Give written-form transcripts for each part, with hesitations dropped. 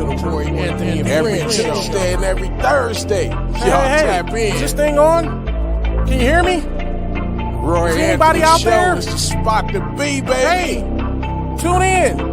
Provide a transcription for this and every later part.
to the Roy Anthony and every Friends show. Tuesday and every Thursday. Y'all tap in. Is this thing on? Can you hear me? Roy Is Anthony anybody out show there? is the spot to be, baby. Hey, tune in.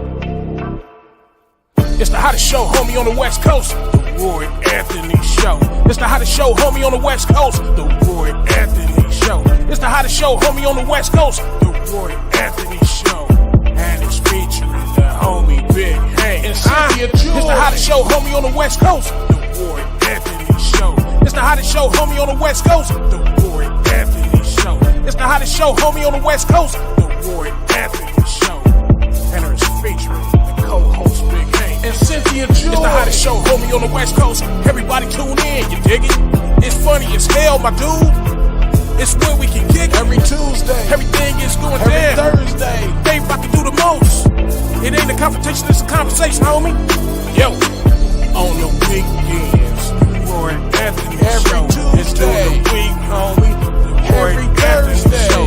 It's the hottest show, homie, on the West Coast. The Roy Anthony Show. It's the hottest show, homie, on the West Coast. The Roy Anthony Show. It's the hottest show, homie, on the West Coast. The Roy Anthony Show. And it's featuring the homie Big Hank and Cynthia. It's the hottest show, homie, on the West Coast. The Roy Anthony Show. It's the hottest show, homie, on the West Coast. The Roy Anthony Show. It's the hottest show, homie, on the West Coast. The Roy Anthony Show. And it's featuring the co-host Big Hank and Cynthia. It's the hottest show, homie, on the West Coast. Everybody tune in, you dig it? It's funny as hell, my dude. It's where we can kick every Tuesday. Everything is going every down. Thursday. They about to do the most. It ain't a confrontation, it's a conversation, homie. Yo, on the weekends, Roy Anthony every Show. Tuesday. It's during the week, homie. The Roy every Anthony Thursday. Show.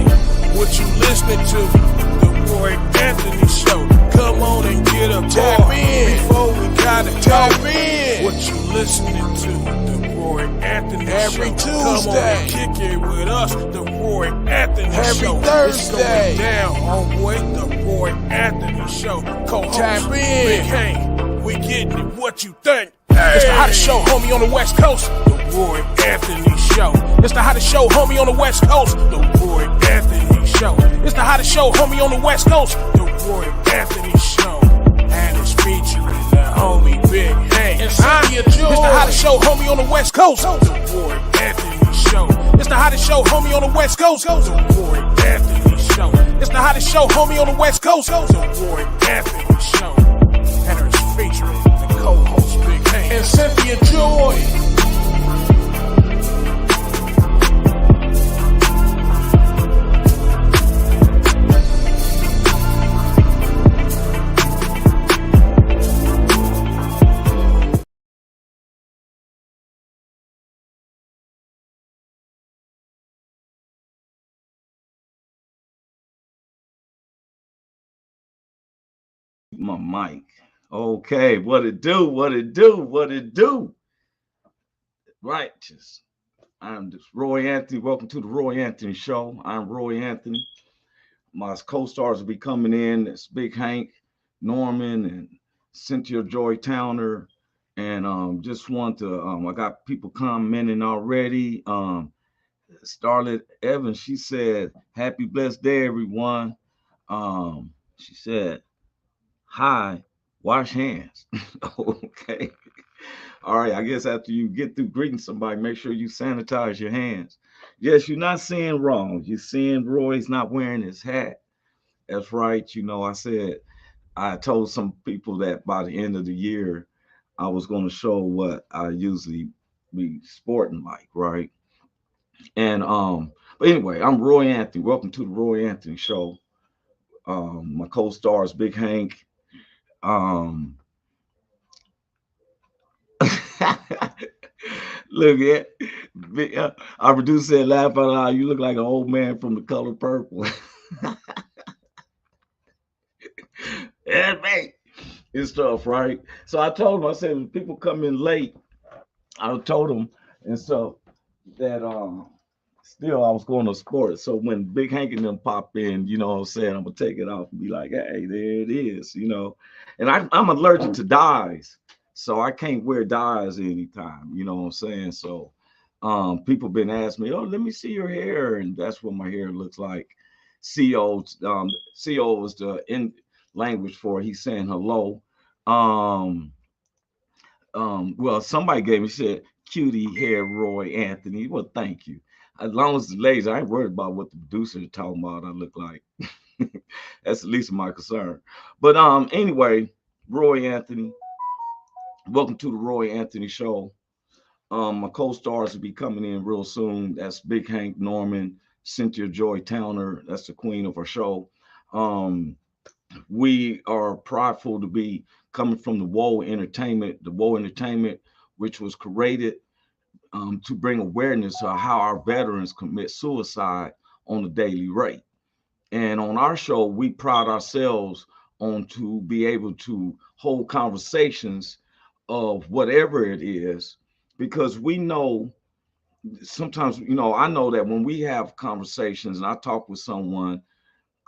What you listening to? The Roy Anthony Show. Come on and get a tap in before we gotta tap talk. in. What you listening to? The Roy Anthony every Show. Tuesday. Come on and kick it with us. The Roy Anthony every Show. Thursday. It's going down, homeboy. The Roy Anthony Show. Co-host Tap in. Big Hank. We getting it. What you think? Hey. It's the hottest show, homie, on the West Coast. The Roy Anthony Show. It's the hottest show, homie, on the West Coast. The Roy Anthony Show. It's the hottest show, homie, on the West Coast. The Roy Anthony Show. And it's featuring the homie Big Hank and Cynthia. It's the hottest show, homie, on the West Coast. The Roy Anthony Show. It's the hottest show, homie, on the West Coast. The Roy Anthony Show. It's the hottest show, homie, on the West Coast. The Roy Anthony Show. And it's featuring the co-host Big Hank and Cynthia Joy. My mic. Okay, what it do? What it do? What it do? Righteous. I'm just Roy Anthony. Welcome to the Roy Anthony Show. I'm Roy Anthony. My co-stars will be coming in. It's Big Hank, Norman, and Cynthia Joy Towner. And just want to I got people commenting already. Starlet Evans, she said, "Happy blessed day, everyone." She said, "Hi, wash hands." Okay. All right. I guess after you get through greeting somebody, make sure you sanitize your hands. Yes, you're not seeing wrong. You're seeing Roy's not wearing his hat. That's right. You know, I told some people that by the end of the year, I was going to show what I usually be sporting like, right? And but anyway, I'm Roy Anthony. Welcome to the Roy Anthony Show. My co-stars, Big Hank. Look at our producer said, "Laugh out loud. You look like an old man from The Color Purple." Yeah, mate. It's tough, right? So I told him, I said, when people come in late, I told them and so that still I was going to sports. So when Big Hank and them pop in, you know what I'm saying, I'm gonna take it off and be like, "Hey, there it is," you know. And I'm allergic to dyes, so I can't wear dyes anytime, you know what I'm saying? So people been asking me, "Oh, let me see your hair," and that's what my hair looks like. CO is the in language for he's saying hello. Well, somebody gave me said cutie hair, Roy Anthony. Well, thank you. As long as the ladies, I ain't worried about what the producer is talking about. I look like. That's the least of my concern. But anyway, Roy Anthony. Welcome to the Roy Anthony Show. My co-stars will be coming in real soon. That's Big Hank, Norman, Cynthia Joy Towner. That's the queen of our show. We are prideful to be coming from the Woe Entertainment, which was created to bring awareness to how our veterans commit suicide on a daily rate. And on our show, we pride ourselves on to be able to hold conversations of whatever it is, because we know sometimes, I know that when we have conversations and I talk with someone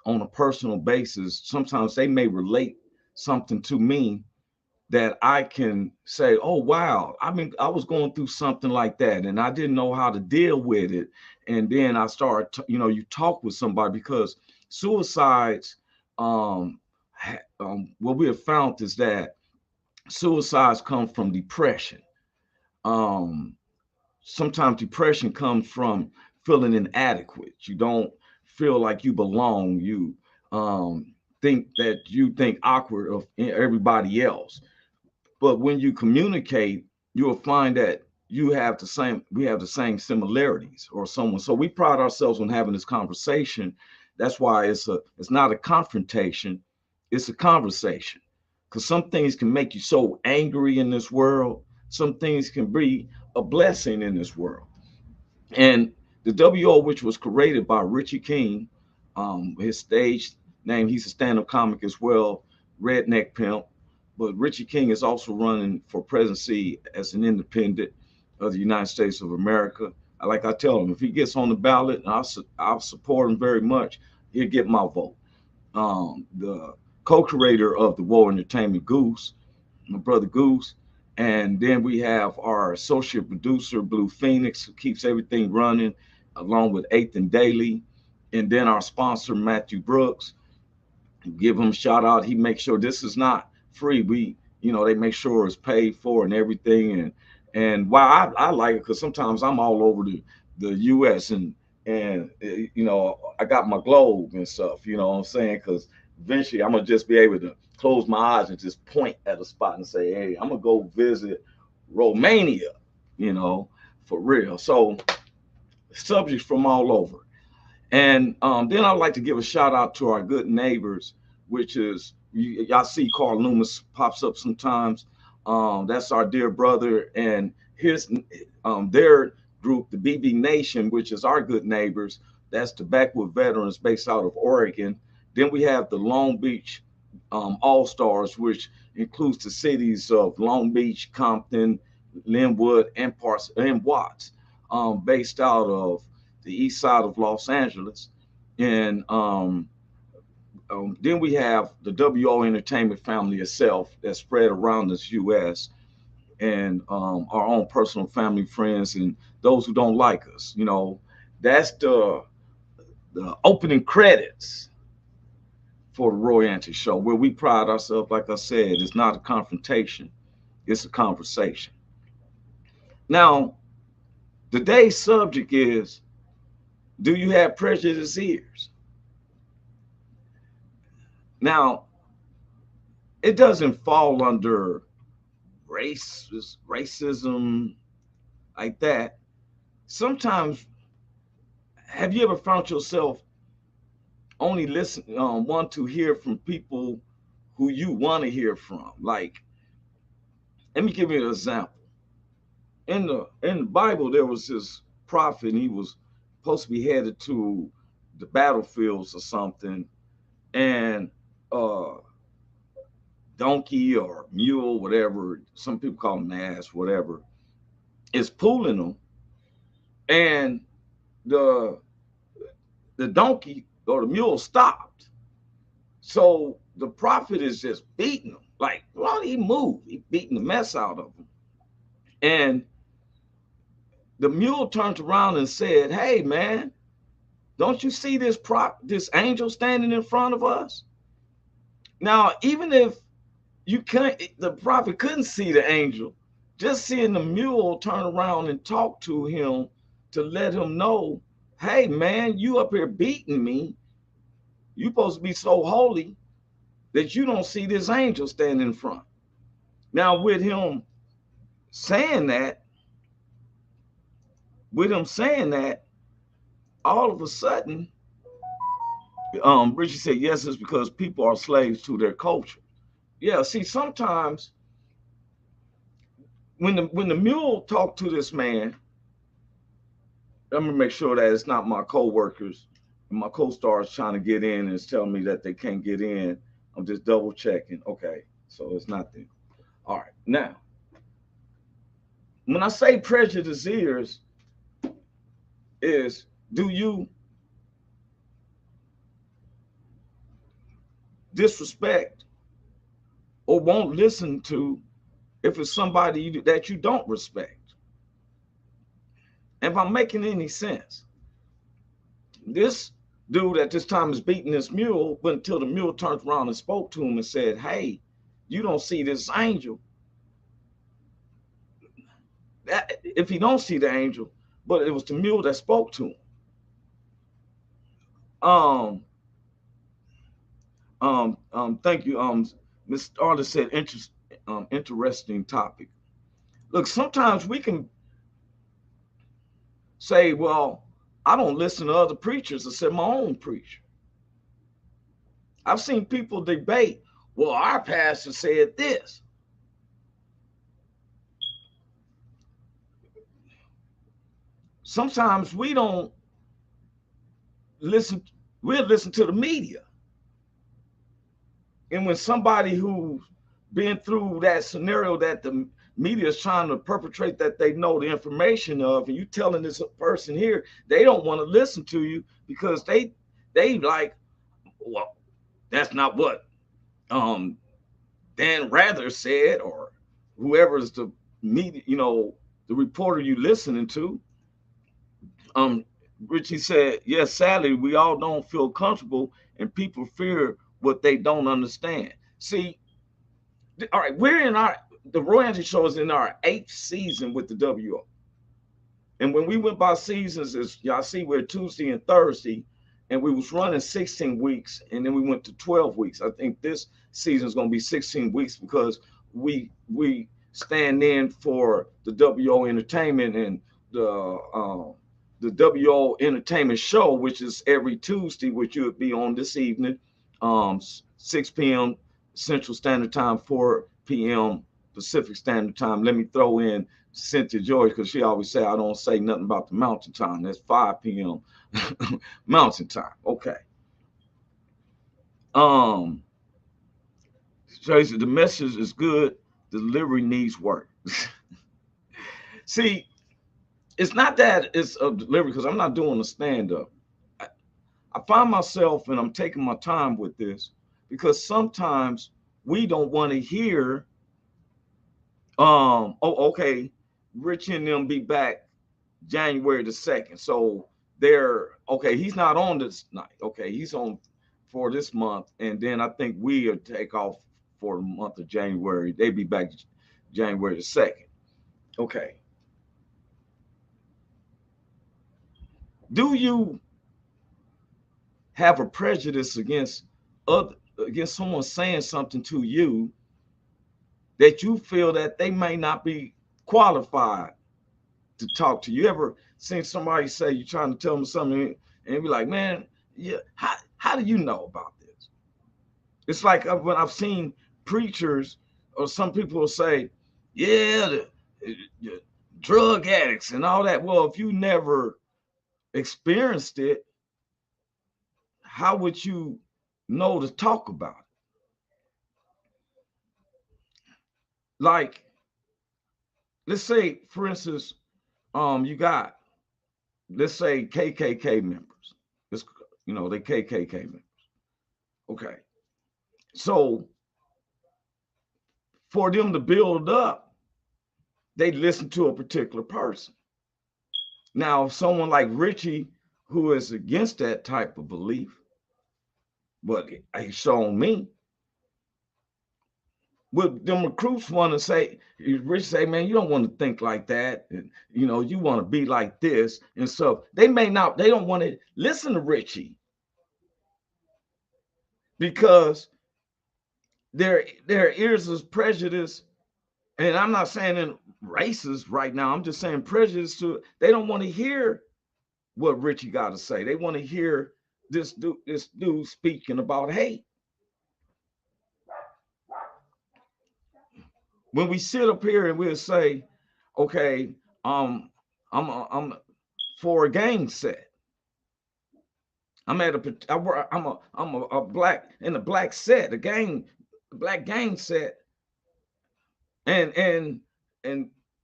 on a personal basis, sometimes they may relate something to me that I can say, oh, wow, I was going through something like that and I didn't know how to deal with it. And then I start, you talk with somebody because suicides, what we have found is that suicides come from depression. Um, Sometimes depression comes from feeling inadequate. You don't feel like you belong. You think awkward of everybody else. But when you communicate, you'll find that we have the same similarities or someone. So we pride ourselves on having this conversation. That's why it's not a confrontation, it's a conversation. Because some things can make you so angry in this world, some things can be a blessing in this world. And the WO, which was created by Richie King, his stage name, he's a stand-up comic as well, Redneck Pimp. But Richie King is also running for presidency as an independent of the United States of America. Like I tell him, if he gets on the ballot, I'll support him very much. He'll get my vote. The co-creator of the War Entertainment, Goose, my brother Goose. And then we have our associate producer, Blue Phoenix, who keeps everything running, along with Ethan Daly. And then our sponsor, Matthew Brooks. Give him a shout out. He makes sure this is not free. They make sure it's paid for and everything. And why I like it, because sometimes I'm all over the US and I got my globe and stuff, you know what I'm saying? Because eventually I'm gonna just be able to close my eyes and just point at a spot and say, hey, I'm gonna go visit Romania, for real. So subjects from all over. And then I'd like to give a shout out to our good neighbors, which is, y'all see Carl Loomis pops up sometimes. That's our dear brother, and his their group, the BB Nation, which is our good neighbors. That's the Backwood veterans based out of Oregon. Then we have the Long Beach All Stars, which includes the cities of Long Beach, Compton, Linwood, and parts and Watts, based out of the east side of Los Angeles. And then we have the WO Entertainment family itself that's spread around this U.S. and our own personal family, friends, and those who don't like us. That's the opening credits for the Roy Ante Show, where we pride ourselves, like I said, it's not a confrontation, it's a conversation. Now, today's subject is, do you have prejudiced ears? Now, it doesn't fall under racism like that. Sometimes, have you ever found yourself only want to hear from people who you want to hear from? Like, let me give you an example. In the Bible, there was this prophet, and he was supposed to be headed to the battlefields or something, and donkey or mule, whatever, some people call them ass, whatever, is pulling them, and the donkey or the mule stopped. So the prophet is just beating him. Like, why did he move? He beating the mess out of him. And the mule turned around and said, hey, man, don't you see this angel standing in front of us? Now, even if the prophet couldn't see the angel, just seeing the mule turn around and talk to him to let him know, hey, man, you up here beating me. You supposed to be so holy that you don't see this angel standing in front. Now, with him saying that, all of a sudden, Richie said, yes, it's because people are slaves to their culture. Yeah, see, sometimes when the mule talked to this man, I'm gonna make sure that it's not my co-workers and my co-stars trying to get in and it's telling me that they can't get in. I'm just double checking. Okay, so it's not them. All right, now When I say prejudice is do you disrespect or won't listen to if it's somebody that you don't respect? If I'm making any sense, this dude at this time is beating this mule, but until the mule turns around and spoke to him and said, "Hey, you don't see this angel." That, if he don't see the angel, but it was the mule that spoke to him. Um, Thank you. Miss Artist said interesting topic. Look, sometimes we can say, well, I don't listen to other preachers except my own preacher. I've seen people debate, well, our pastor said this. Sometimes we don't listen, we'll listen to the media. And when somebody who's been through that scenario that the media is trying to perpetrate that they know the information of, and you telling this person here, they don't want to listen to you because they like, well, that's not what Dan Rather said, or whoever's the media, the reporter you listening to. Richie said, yes, sadly, we all don't feel comfortable and people fear what they don't understand. See, all right, the Roy Anthony Show is in our 8th season with the WO. And when we went by seasons, as y'all see, we're Tuesday and Thursday, and we was running 16 weeks, and then we went to 12 weeks. I think this season is going to be 16 weeks because we stand in for the WO Entertainment and the WO Entertainment Show, which is every Tuesday, which you would be on this evening, 6 p.m. Central Standard Time, 4 p.m. Pacific Standard Time. Let me throw in Cynthia George because she always say I don't say nothing about the Mountain Time. That's 5 p.m. Mountain Time. Okay. Tracy, the message is good. The delivery needs work. See, it's not that it's a delivery because I'm not doing a stand-up. I find myself, and I'm taking my time with this, because sometimes we don't want to hear, okay, Rich and them be back January the 2nd. So okay, he's not on this night. Okay, he's on for this month. And then I think we'll take off for the month of January. They be back January the 2nd. Okay. Do you have a prejudice against someone saying something to you that you feel that they may not be qualified to talk to you? Ever seen somebody say you're trying to tell them something and be like, man, yeah, how do you know about this? It's like when I've seen preachers or some people will say, yeah, the drug addicts and all that. Well, if you never experienced it, how would you know to talk about it? Like, let's say, for instance, you got, let's say, KKK members. It's, they KKK members. Okay. So for them to build up, they listen to a particular person. Now, someone like Richie, who is against that type of belief, but he's shown me, would them recruits want to say, Rich say, man, you don't want to think like that. And, you want to be like this. And so they don't want to listen to Richie because their ears is prejudice. And I'm not saying in racist right now. I'm just saying prejudice they don't want to hear what Richie got to say. They want to hear this dude speaking about hate. When we sit up here and we'll say, okay, I'm for a gang set. I'm a black in a black set, black gang set, and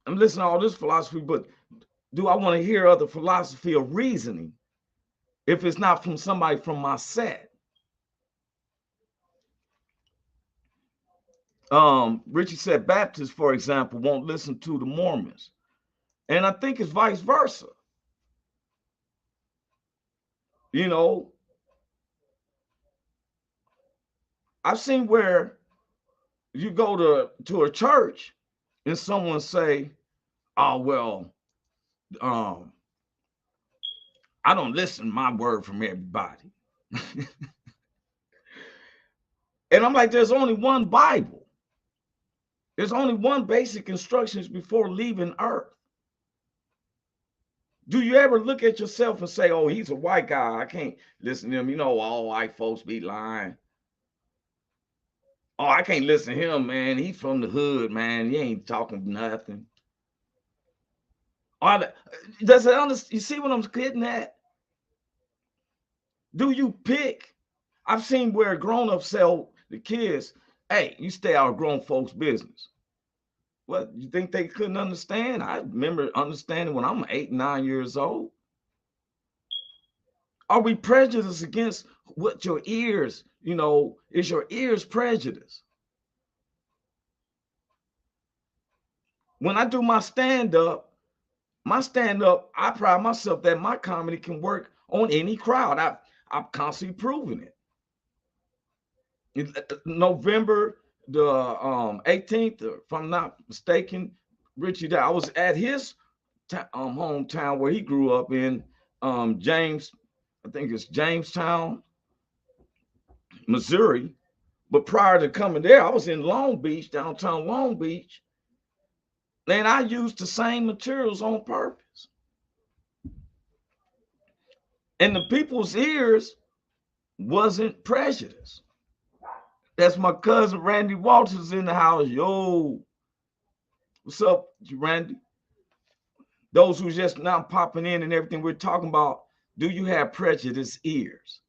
I'm listening to all this philosophy, but do I want to hear other philosophy of reasoning if it's not from somebody from my set? Richie said Baptists, for example, won't listen to the Mormons. And I think it's vice versa. You know, I've seen where you go to a church and someone say, oh, well, I don't listen to my word from everybody. And I'm like, there's only one Bible. There's only one basic instructions before leaving earth. Do you ever look at yourself and say, oh, he's a white guy, I can't listen to him. You know, all white folks be lying. Oh, I can't listen to him, man. He's from the hood, man. He ain't talking nothing. Does it understand? You see what I'm getting at? Do you pick? I've seen where grown-ups tell the kids, hey, you stay out of grown folks' business. What, you think they couldn't understand? I remember understanding when I'm 8, 9 years old. Are we prejudiced against what your ears, you know, is your ears prejudice? When I do my stand-up, I pride myself that my comedy can work on any crowd. I'm constantly proving it. November the 18th, if I'm not mistaken, Richie, I was at his hometown where he grew up in, James, I think it's Jamestown, Missouri. But prior to coming there, I was in Long Beach, downtown Long Beach, and I used the same materials on purpose. And the people's ears wasn't prejudiced. That's my cousin Randy Walters in the house. Yo, what's up, Randy? Those who just now popping in and everything we're talking about, do you have prejudiced ears?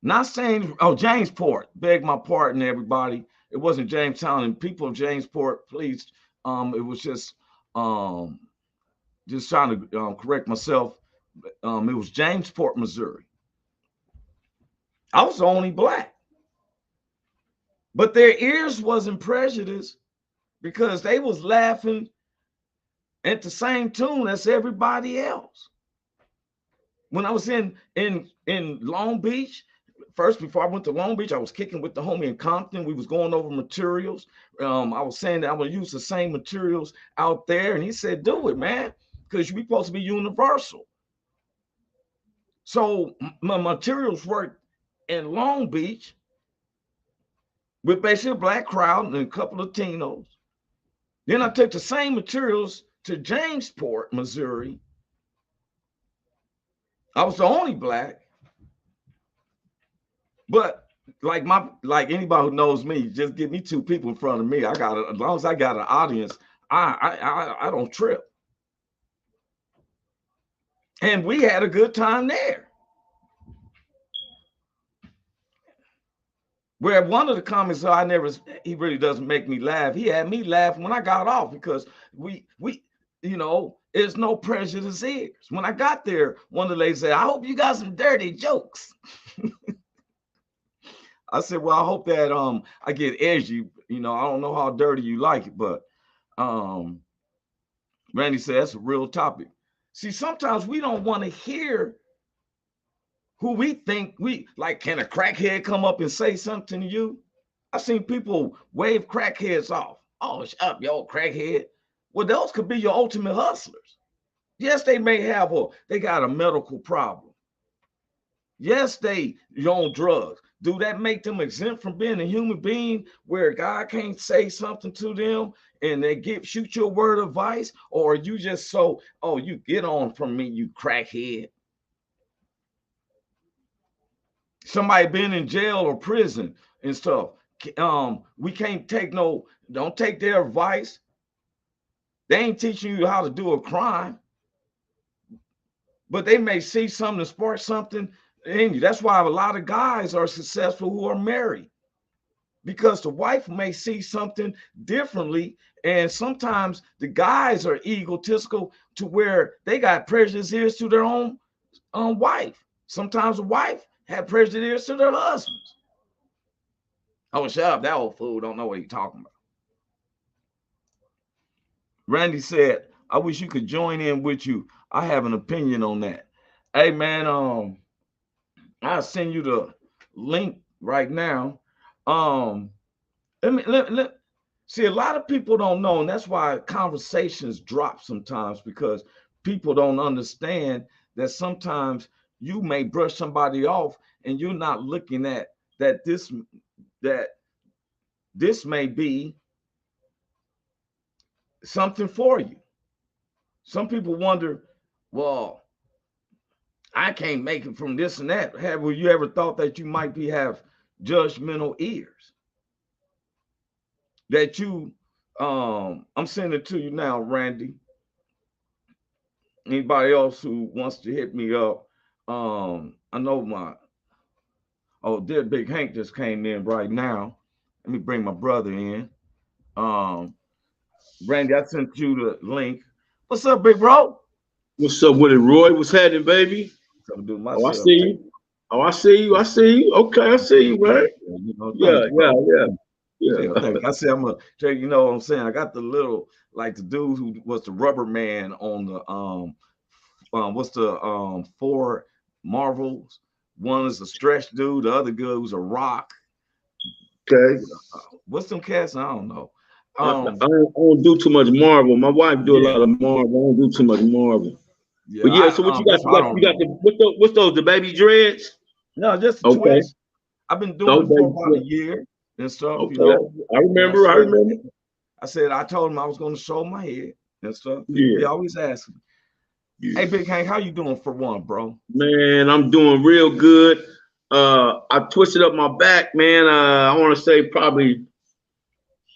Not saying, oh, Jamesport, beg my pardon, everybody. It wasn't Jamestown, and people of Jamesport, please. It was just trying to correct myself. It was Jamesport, Missouri. I was the only black. But their ears wasn't prejudiced because they was laughing at the same tune as everybody else. When I was in Long Beach, first, before I went to Long Beach, I was kicking with the homie in Compton. We was going over materials. I was saying that I would use the same materials out there. And he said, do it, man, because we supposed to be universal. So my materials worked in Long Beach with basically a black crowd and a couple of Latinos. Then I took the same materials to Jamesport, Missouri. I was the only black. But like anybody who knows me, just give me two people in front of me. As long as I got an audience, I don't trip. And we had a good time there. Where one of the comments, he really doesn't make me laugh. He had me laughing when I got off because we you know, there's no prejudice ears. When I got there, one of the ladies said, I hope you got some dirty jokes. I said, well, I hope that I get edgy. You know, I don't know how dirty you like it, but Randy said that's a real topic. See, sometimes we don't want to hear who we think we like. Can a crackhead come up and say something to you? I've seen people wave crackheads off. Oh, shut up, you old crackhead. Well, those could be your ultimate hustlers. Yes, they got a medical problem. Yes, they on drugs. Do that make them exempt from being a human being where God can't say something to them and they shoot you a word of advice? Or are you just you get on from me, you crackhead? Somebody been in jail or prison and stuff. We can't don't take their advice. They ain't teaching you how to do a crime, but they may see something to spark something in you. That's why a lot of guys are successful who are married, because the wife may see something differently And sometimes the guys are egotistical to where they got prejudice ears to their own wife. Sometimes a wife had prejudice ears to their husbands. Oh, shut up. That old fool don't know what he's talking about. Randy said, I wish you could join in with you. I have an opinion on that. Hey, man, I'll send you the link right now. Let see, a lot of people don't know, and that's why conversations drop sometimes, because people don't understand that sometimes you may brush somebody off and you're not looking at that this may be something for you. Some people wonder, well, I can't make it from this and that. Have you ever thought that you might have judgmental ears? That you, I'm sending it to you now, Randy. Anybody else who wants to hit me up? I know dear Big Hank just came in right now. Let me bring my brother in. Randy, I sent you the link. What's up, big bro? What's up with it, Roy? What's happening, baby? Oh, I see you. Oh, I see you. I see you. Okay, I see you, man. Yeah. I said I'm gonna tell you, know what I'm saying? I got the little, like the dude who was the rubber man on the what's the 4 Marvels? One is a stretch dude, the other dude who's a rock. Okay. What's them cats? I don't know. I don't do too much Marvel. My wife do a lot of Marvel. I don't do too much Marvel. Yeah, but yeah, so what you got? You got what's those? The baby dreads? No, just the twist. I've been doing it for about a year and stuff. Okay. You know, I remember. I said I told him I was going to show my head and stuff. Yeah. He always asks me. Yeah. Hey, Big Hank, how you doing for one, bro? Man, I'm doing real good. I twisted up my back, man. I want to say probably.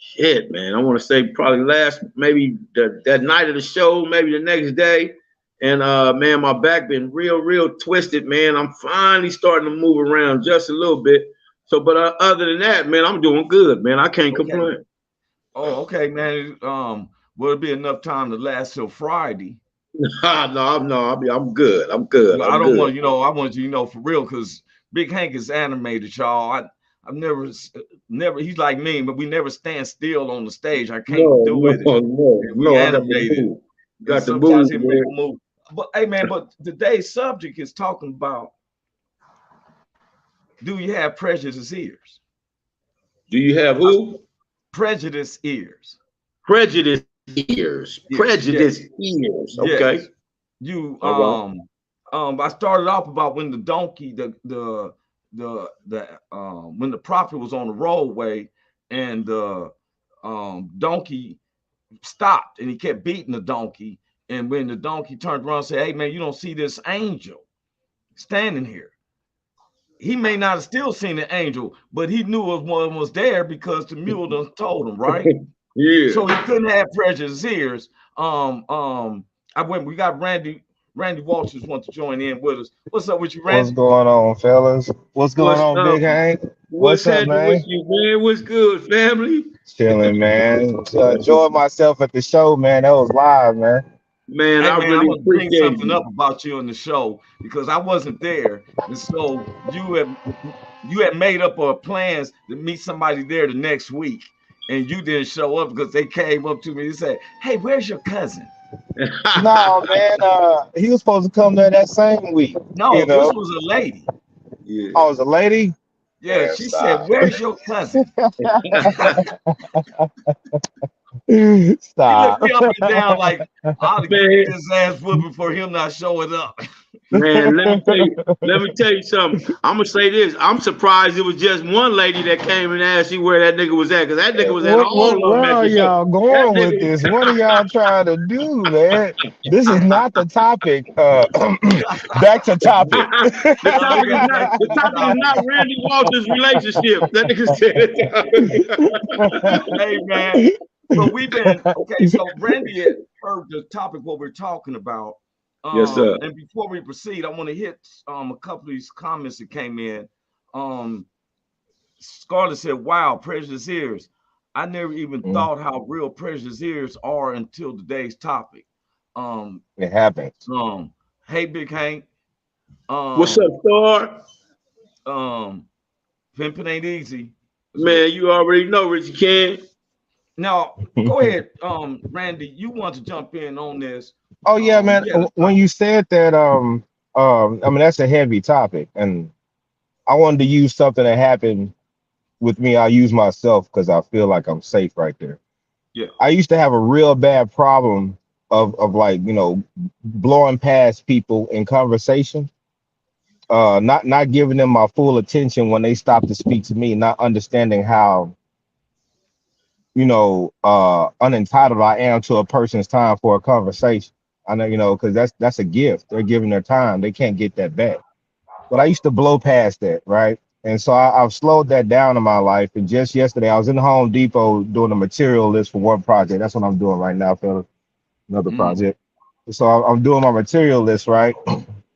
Shit, man. I want to say probably maybe that night of the show, maybe the next day. And man, my back been real twisted, man. I'm finally starting to move around just a little bit. So, but other than that, man, I'm doing good, man. I can't complain. Oh, okay, man. Will it be enough time to last till Friday? No, I'm good. I'm good. I don't want I want you to know for real, because Big Hank is animated, y'all. I've never. He's like me, but we never stand still on the stage. I can't do it. No, animated. Got to move. Move. But hey, man, but today's subject is talking about: do you have prejudice ears? Do you have who? Prejudice ears. Prejudice ears. Yes, prejudice ears. Okay. Yes. You I started off about when the donkey, when the prophet was on the roadway and the donkey stopped and he kept beating the donkey, and when the donkey turned around and said, hey man, you don't see this angel standing here, he may not have still seen the angel, but he knew one was there because the mule done told him, right? Yeah. So he couldn't have prejudice ears. We got Randy Walters wants to join in with us. What's up with you, Randy? What's going on, fellas? What's going on, Big Hank? What's up, man? With you, man? What's good, family? Chilling, man. Enjoyed myself at the show, man. That was live, man. Man, hey, I man, really I want to bring appreciate something up about you on the show because I wasn't there, and so you had made up plans to meet somebody there the next week, and you didn't show up because they came up to me and said, "Hey, where's your cousin?" No, man. He was supposed to come there that same week. No, this was a lady. Yeah. Oh, it was a lady? Yeah, she said, "Where's your cousin?" Stop. He looked me up and down like I'll get his ass whooping for him not showing up. Man, let me tell you something. I'm gonna say this. I'm surprised it was just one lady that came and asked you where that nigga was at, because that nigga was at all of them. Where are y'all going with this? What are y'all trying to do, man? This is not the topic. Back to topic. the topic is not Randy Walters' relationship. That nigga said. Hey man, so we've been okay. So Randy had heard the topic what we're talking about. Yes, sir. And before we proceed, I want to hit a couple of these comments that came in. Scarlett said, "Wow, prejudice ears. I never even thought how real prejudice ears are until today's topic. It happens. Hey Big Hank. What's up, Star? Pimping ain't easy. Man, you already know, Richie Ken. Now, go ahead, Randy. You want to jump in on this? Oh yeah, man. When you said that, I mean that's a heavy topic, and I wanted to use something that happened with me. I use myself because I feel like I'm safe right there. Yeah. I used to have a real bad problem of like, you know, blowing past people in conversation, not giving them my full attention when they stop to speak to me, not understanding how, you know, unentitled I am to a person's time for a conversation. I know, you know, because that's a gift. They're giving their time. They can't get that back. But I used to blow past that, right? And so I've slowed that down in my life. And just yesterday, I was in Home Depot doing a material list for one project. That's what I'm doing right now for another project. So I'm doing my material list, right?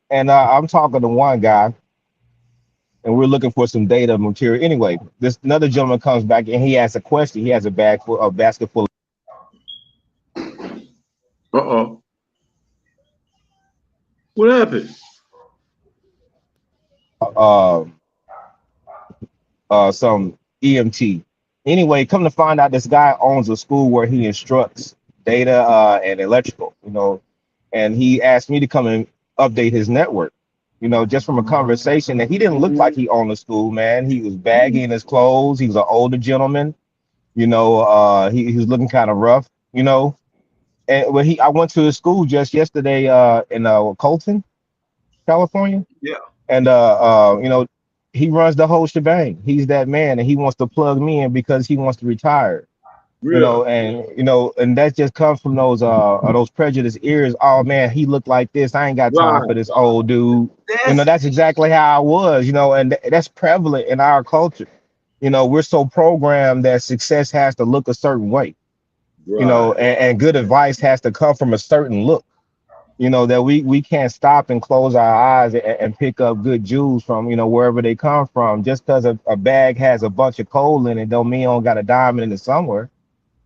And I'm talking to one guy, and we're looking for some data material. Anyway, this another gentleman comes back and he asks a question. He has a basket full. What happened? Some EMT. Anyway, come to find out, this guy owns a school where he instructs data and electrical, you know, and he asked me to come and update his network, you know, just from a conversation that he didn't look like he owned a school, man. He was baggy in his clothes. He was an older gentleman, you know, he was looking kind of rough, you know. And when I went to his school just yesterday in Colton, California. Yeah. And you know, he runs the whole shebang. He's that man, and he wants to plug me in because he wants to retire. Really? You know, and that just comes from those prejudice ears. Oh man, he looked like this. I ain't got time for this old dude. You know, that's exactly how I was. You know, and that's prevalent in our culture. You know, we're so programmed that success has to look a certain way. You know, and good advice has to come from a certain look. You know, that we can't stop and close our eyes and pick up good jewels from, you know, wherever they come from. Just because a bag has a bunch of coal in it don't mean you don't got a diamond in it somewhere.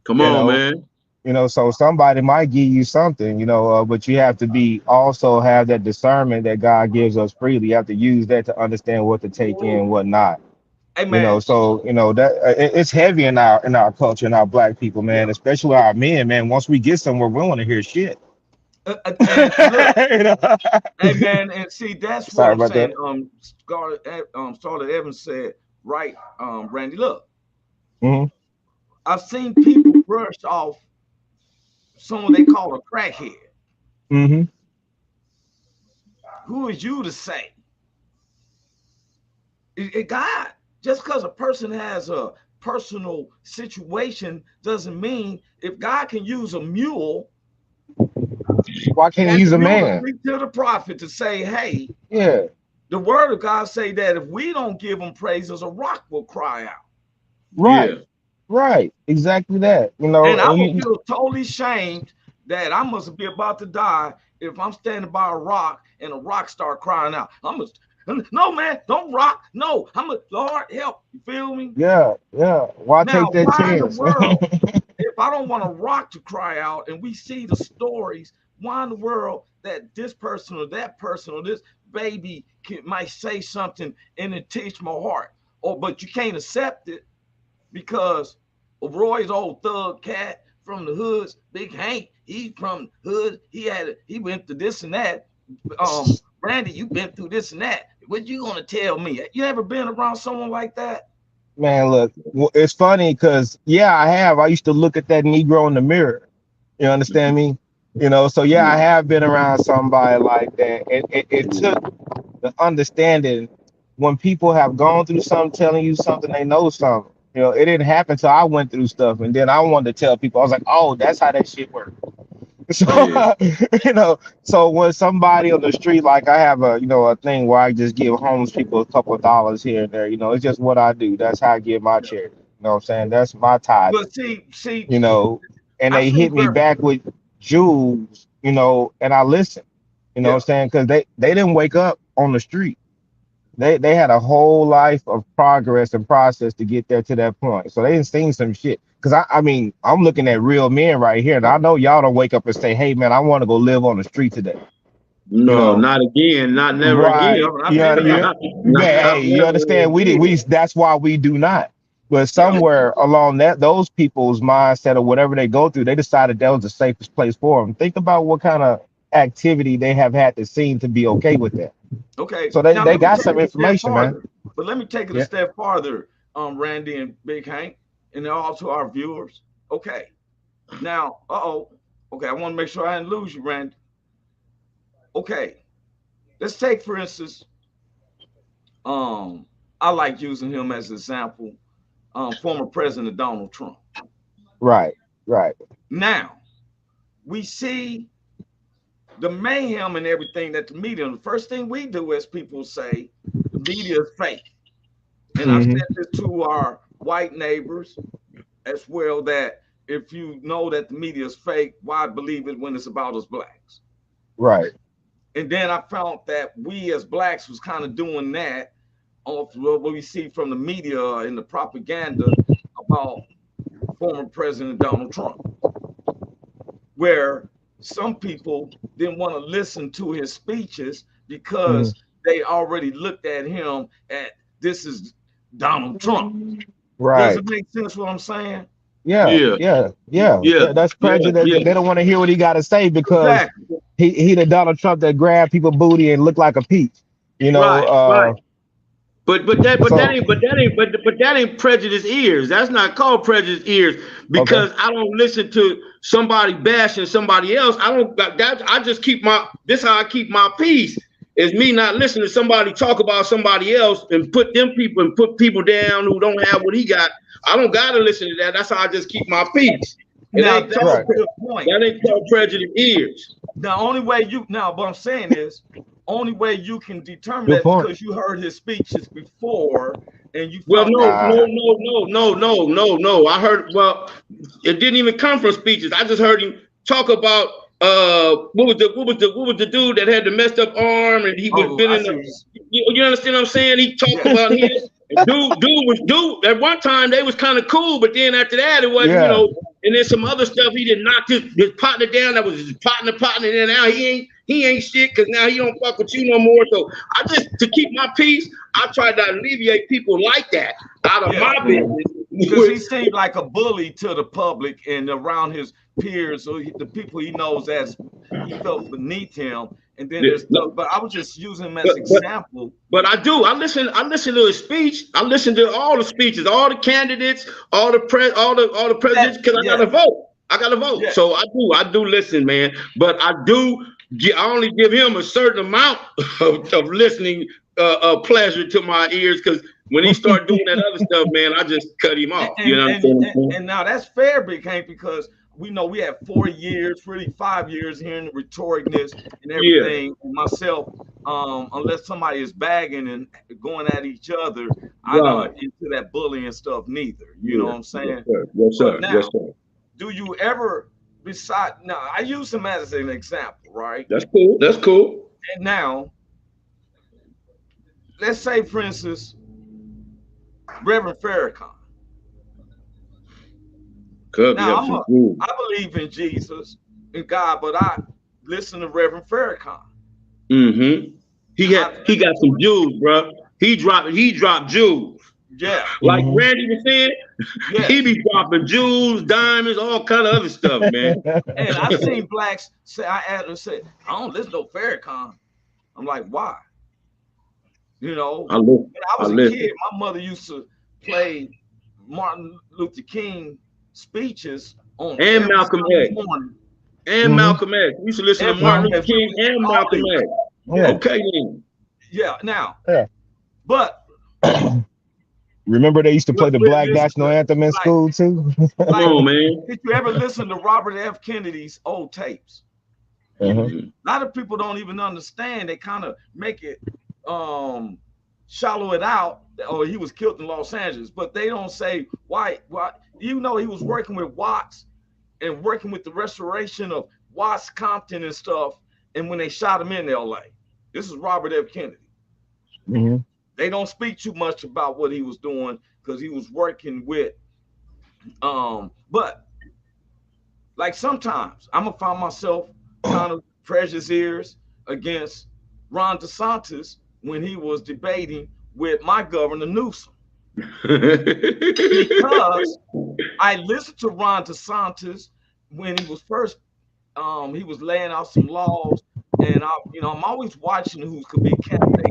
Come on, man. You know, so somebody might give you something, you know, but you have to also have that discernment that God gives us freely. You have to use that to understand what to take in, what not. Amen. You know, so you know that it's heavy in our culture, and our black people, man, especially our men, man. Once we get somewhere, we want to hear shit. And look, hey man, and see that's what I'm saying. Scarlett Evans said, right, Randy. Look, I've seen people brush off someone they call a crackhead. Who is you to say? God, just because a person has a personal situation doesn't mean if God can use a mule. Why can't he use a man? To the prophet to say, hey, yeah, the word of God say that if we don't give him praises, a rock will cry out. Right, right, exactly that. You know, and I would feel totally shamed that I must be about to die if I'm standing by a rock and a rock start crying out. No, man, don't rock. No, Lord, help. You feel me? Yeah, yeah. Why take that chance? In the world, if I don't want a rock to cry out and we see the stories, why in the world that this person or that person or this baby might say something and it teach my heart? But you can't accept it because of Roy's old thug cat from the hoods, Big Hank, he's from the hood. He went through this and that. Randy, you've been through this and that. What you gonna tell me? You ever been around someone like that? Man, look, it's funny because I have. I used to look at that Negro in the mirror. You understand me? You know, so I have been around somebody like that. It took the understanding when people have gone through something, telling you something, they know something. You know, it didn't happen till I went through stuff, and then I wanted to tell people. I was like, oh, that's how that shit works. So, you know, so when somebody on the street, like I have a thing where I just give homeless people a couple of dollars here and there, you know, it's just what I do. That's how I give my charity. You know what I'm saying? That's my tithe. But see, you know, and they hit me back with jewels, you know, and I listen, you know what I'm saying? Because they didn't wake up on the street. They had a whole life of progress and process to get there to that point. So they didn't seen some shit. because I mean, I'm looking at real men right here, and I know y'all don't wake up and say, "Hey, man, I want to go live on the street today." You No, know, not again, not never right? again. Yeah, yeah, yeah. Hey, you Never understand? again. That's why we do not. But Yeah. somewhere along those people's mindset or whatever they go through, they decided that was the safest place for them. Think about what kind of activity they have had to see to be okay with that. Okay. So Now they let me got take some it a step information, man. farther. But let me take it a Yeah. step farther, Randy and Big Hank, and all to our viewers. Okay. Now, okay, I want to make sure I didn't lose you, Randy. Okay. Let's take, for instance, I like using him as an example, former President Donald Trump. Right. Right. Now, we see the mayhem and everything that the media, the first thing we do as people say, the media is fake. And I've said this to our white neighbors as well, that if you know that the media is fake, why believe it when it's about us blacks? Right. And then I found that we as blacks was kind of doing that of what we see from the media and the propaganda about former President Donald Trump, where some people didn't want to listen to his speeches because they already looked at him at this is Donald Trump. Right. Does it make sense what I'm saying? Yeah. That's prejudice. yeah. They don't want to hear what he got to say because Exactly. he the Donald Trump that grabbed people booty and looked like a peach. You know. Right. But that ain't prejudice ears. That's not called prejudice ears because I don't listen to somebody bashing somebody else. I don't that. I just keep this how I keep my peace. Is me not listening to somebody talk about somebody else and put people down who don't have what he got. I don't gotta listen to that. That's how I just keep my peace. Now that's a good point. That ain't called prejudice ears. The only way what I'm saying is only way you can determine that because you heard his speeches before and you no. I heard it didn't even come from speeches. I just heard him talk about what was the dude that had the messed up arm and he was you understand what I'm saying? He talked about him. Dude at one time they was kind of cool, but then after that it wasn't, you know, and then some other stuff he did knock his partner down that was his partner, and then now he ain't shit because now he don't fuck with you no more. So I just to keep my peace, I try to alleviate people like that out of my business. Because he seemed like a bully to the public and around his peers, so the people he knows as he felt beneath him. And then there's stuff, but I was just using him as an example. But I listen to his speech. I listen to all the speeches, all the candidates, all the presidents, because I got to vote. Yeah. So I do listen, man. But I only give him a certain amount of listening pleasure to my ears, because when he start doing that other stuff, man, I just cut him off. And now that's fair, Big Hank, because we know we have 4 years, really 5 years here in the rhetoricness and everything. Yeah. Myself, unless somebody is bagging and going at each other, I'm not into that bullying stuff neither. You know what I'm saying? Yes, sir. Now, do you ever now I use him as an example, right? That's cool. And now, let's say, for instance, Reverend Farrakhan. Now, I believe in Jesus and God, but I listen to Reverend Farrakhan. Mm-hmm. He got some jewels, bro. He dropped jewels. Yeah. Like Randy was saying, he be dropping jewels, diamonds, all kind of other stuff, man. And I've seen blacks say, I don't listen to Farrakhan. I'm like, why? You know, when I was a kid, my mother used to play Martin Luther King speeches on and Malcolm X. And Malcolm X. We used to listen to Martin Luther King and Malcolm X. Yeah. Okay, then. Yeah, now. But remember they used to play the Black National Anthem in school too? Come on, man. Did you ever listen to Robert F. Kennedy's old tapes? A lot of people don't even understand. They kind of make it shallow it out, or he was killed in Los Angeles, but they don't say why. You know, he was working with Watts and working with the restoration of Watts, Compton and stuff. And when they shot him in LA, this is Robert F. Kennedy. They don't speak too much about what he was doing because he was working with But like sometimes I'm gonna find myself kind of prejudiced ears against Ron DeSantis when he was debating with my governor Newsom. Because I listened to Ron DeSantis when he was first he was laying out some laws, and I'm always watching who could be candidate.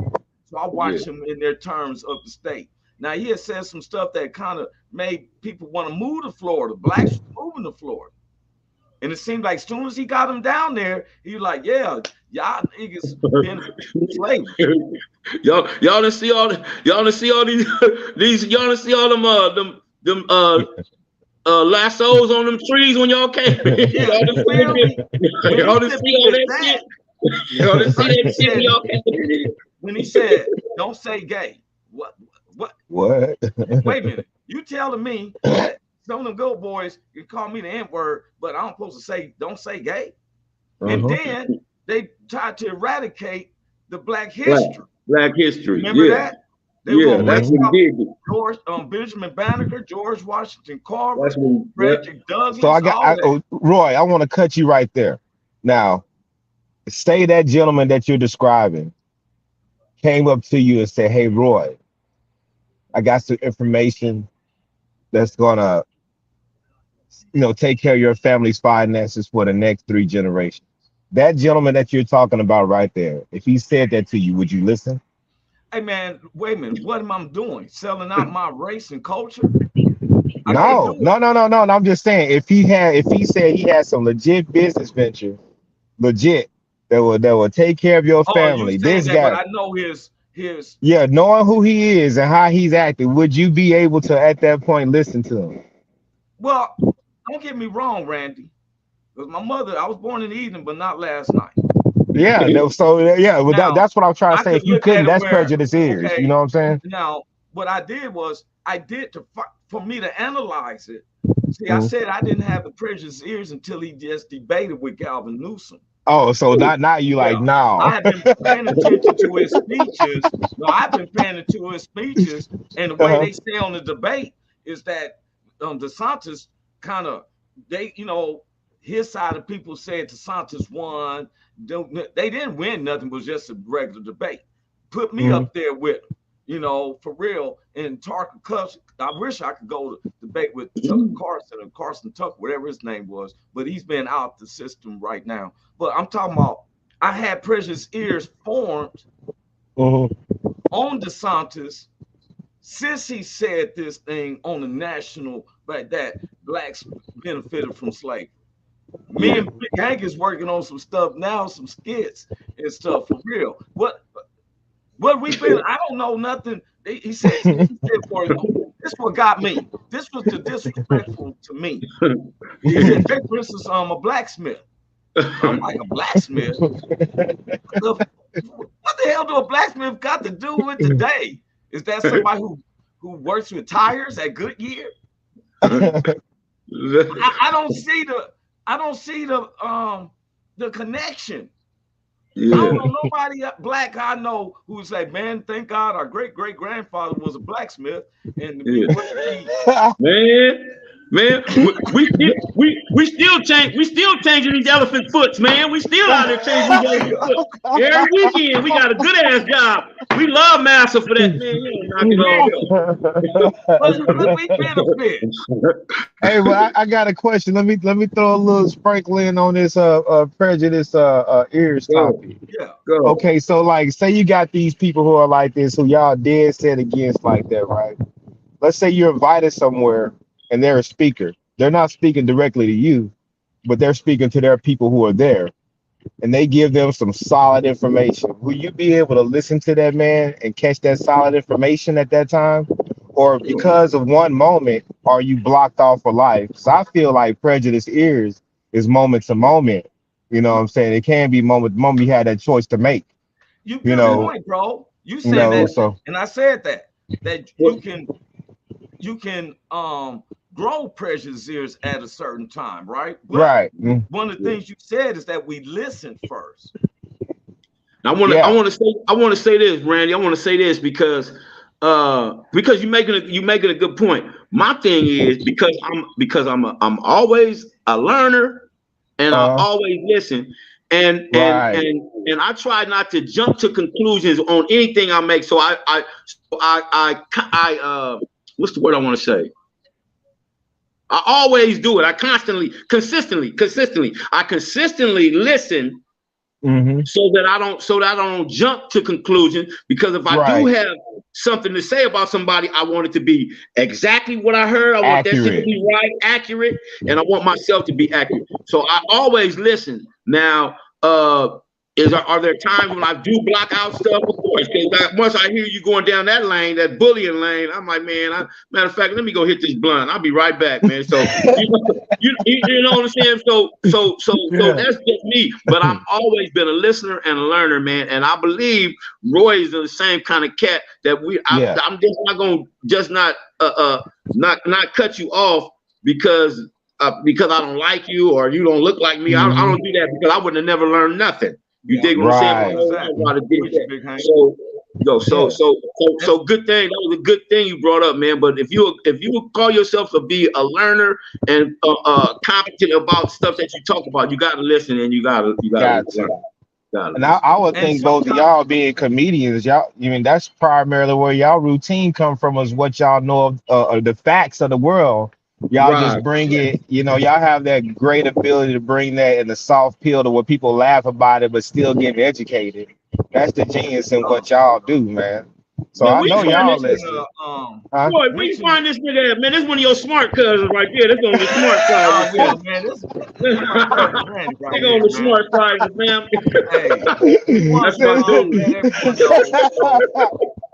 So I watch him in their terms of the state. Now he has said some stuff that kind of made people want to move to Florida. Blacks moving to Florida. And it seemed like as soon as he got him down there, he was like, yeah, y'all niggas been slavery. y'all didn't see all these y'all didn't see all them lassos on them trees when y'all came. Yeah, y'all didn't see all that shit. Y'all didn't see that shit when y'all came. When he said, don't say gay. What? What? Wait a minute. You telling me that some of them good boys can call me the N-word, but I'm supposed to say, don't say gay? And then they tried to eradicate the black history. Black history. Remember that? They were that's what he did. George, Benjamin Banneker, George Washington Carver, That's what, Frederick Douglass. So Roy, I want to cut you right there. Now, say that gentleman that you're describing came up to you and said, hey, Roy, I got some information that's gonna, take care of your family's finances for the next 3 generations. That gentleman that you're talking about right there, if he said that to you, would you listen? Hey man, wait a minute. What am I doing? Selling out my race and culture? No. I'm just saying, if he said he had some legit business venture, that will take care of your family. You this that, guy, but I know his. Yeah, knowing who he is and how he's acting, would you be able to at that point listen to him? Well, don't get me wrong, Randy. Because my mother, I was born in the evening, but not last night. Yeah, that's what I'm trying to say. If you couldn't, that's prejudice ears. Okay, you know what I'm saying? Now, what I did was, for me to analyze it. See, I said I didn't have the prejudice ears until he just debated with Galvin Newsom. Oh, so not you like no. I have been paying attention to his speeches. No, I've been paying attention to his speeches, and the way they say on the debate is that DeSantis kind of his side of people said DeSantis won. They didn't win nothing, it was just a regular debate. Put me up there with, for real. And Tucker Carlson, I wish I could go to debate with Tucker Carlson or Carson Tucker, whatever his name was, but he's been out the system right now. But I'm talking about, I had prejudice ears formed on DeSantis since he said this thing on the national, like that blacks benefited from slavery. Me and Big Hank is working on some stuff now, some skits and stuff for real. What we've been, I don't know nothing. He said, this what got me. This was the disrespectful to me. He said, take for instance, I'm a blacksmith. I'm like, a blacksmith? What the hell do a blacksmith got to do with today? Is that somebody who works with tires at Goodyear? I don't see the connection. Yeah. I don't know nobody black I know who say, man, thank God our great-great-grandfather was a blacksmith. And man, we still changing these elephant foots, man. We still out there changing these elephant foots. Every weekend we got a good ass job. We love Massa for that, man. Hey, well, I got a question. Let me throw a little sprinkle in on this prejudice ears topic. Yeah. Okay, so like, say you got these people who are like this, who y'all dead set against like that, right? Let's say you're invited somewhere and they're a speaker. They're not speaking directly to you, but they're speaking to their people who are there, and they give them some solid information. Will you be able to listen to that man and catch that solid information at that time? Or because of one moment, are you blocked off for life? So I feel like prejudice ears is moment to moment. You know what I'm saying? It can be moment to moment. You had that choice to make. You point, bro. You said that, and I said that you can grow prejudice ears at a certain time, right? But right. One of the things you said is that we listen first. I want to say this, Randy. I want to say this because because you making a good point. My thing is I'm always a learner, and I always listen, and Right. I try not to jump to conclusions on anything I make. So I what's the word I want to say? I always do it. I consistently listen, so that I don't jump to conclusions, because if I do have something to say about somebody, I want it to be exactly what I heard. I want that shit to be right, accurate, and I want myself to be accurate. So I always listen. Now, are there times when I do block out stuff? Of course, because once I hear you going down that lane, that bullying lane, I'm like, man, matter of fact, let me go hit this blunt. I'll be right back, man. So you know what I'm saying? So that's just me. But I've always been a listener and a learner, man. And I believe Roy is the same kind of cat that I'm just not gonna not cut you off because I don't like you or you don't look like me. I don't do that, because I would have never learned nothing. You dig what I'm saying? So good thing. That was a good thing you brought up, man. But if you would call yourself to be a learner and competent about stuff that you talk about, you got to listen and you got to learn. And I would think both of y'all being comedians, y'all, I mean, that's primarily where y'all routine come from, is what y'all know of the facts of the world. Y'all just bring it, y'all have that great ability to bring that in the soft pill to where people laugh about it, but still get educated. That's the genius in what y'all do, man. So man, I know y'all listen. Boy, where you find this nigga at, man? This one of your smart cousins right there. This on the smart side. Man, this nigga on the smart side, man. That's my dude.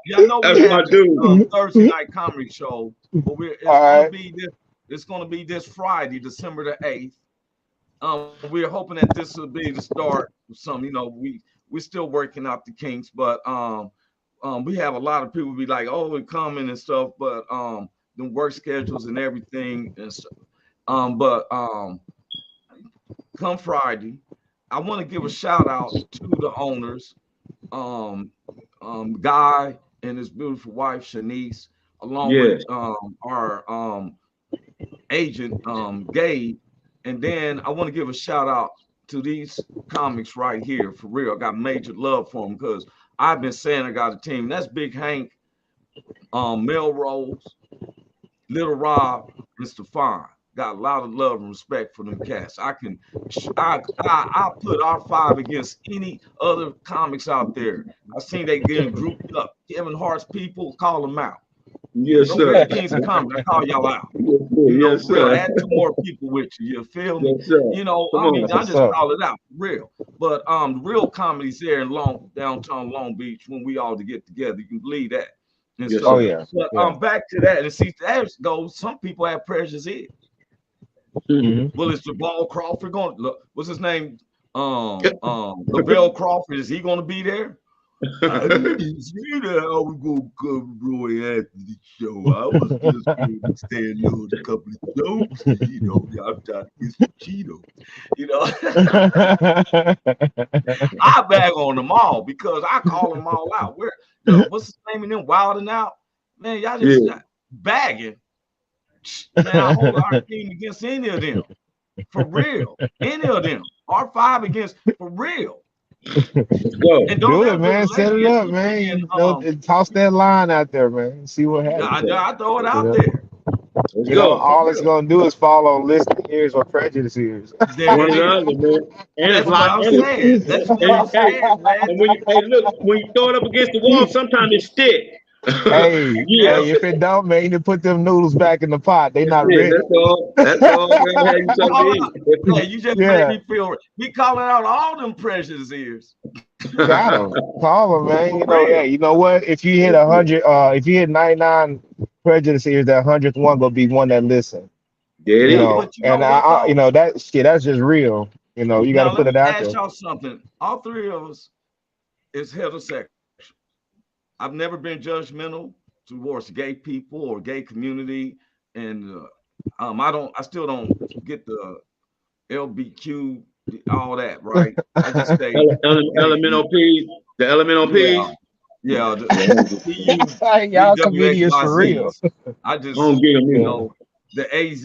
Y'all know we had this Thursday night comedy show, but it's gonna be this Friday, December the 8th. We're hoping that this will be the start of some. We're still working out the kinks, but we have a lot of people be like, oh, we're coming and stuff, but the work schedules and everything and stuff. But come Friday, I want to give a shout out to the owners, Guy and his beautiful wife Shanice, along with our agent Gabe, and then I want to give a shout out to these comics right here. For real, I got major love for them, because I've been saying I got a team. That's Big Hank, Melrose, Little Rob, and Stefan. Got a lot of love and respect for them cats. I put our 5 against any other comics out there. I seen they getting grouped up. Kevin Hart's people, call them out. Yes, sir. Kings of Comedy, I call y'all out. Yes, sir. Add 2 more people with you. You feel me? Yes, sir. I just call it out, real. But the real comedy's there in downtown Long Beach when we all to get together. You can believe that. And yes, so, But back to that, and see, there goes. Some people have Prejudice ears. Well, is Jabal Crawford going? Look, what's his name? Lavelle Crawford. Is he going to be there? I didn't see that I was going to cover Roy Anthony show. I was just going to stand on a couple of jokes. I'm trying to get some Cheetos. I bag on them all because I call them all out. What's his name in them wilding out? Man, y'all just bagging. Man, I hold our team against any of them. For real. Any of them. Our 5 against, for real. Go. Do it, man. Set it up, man. Toss that line out there, man. See what happens. I throw it out there. All it's gonna do is fall on listening ears or prejudice ears. One or the other, man. And that's what I'm saying. That's what I'm saying, man. And when you throw it up against the wall, sometimes it sticks. Hey, if it don't, man, you put them noodles back in the pot. They not ready. That's all, man. You just made me feel. We calling out all them Prejudice ears. Got them. Call them, man. You know what? If you hit 100, if you hit 99 Prejudice ears, that 100th one gonna be one that listen. That's just real. You got to put it out there. Ask y'all something. All 3 of us is heterosexual. I've never been judgmental towards gay people or gay community, and I still don't get the LBQ, all that, right? I just say elemental P's, the elemental P's. Yeah, Y'all comedians for real. BWXYZs. I just, I don't get them you either. know, the AZ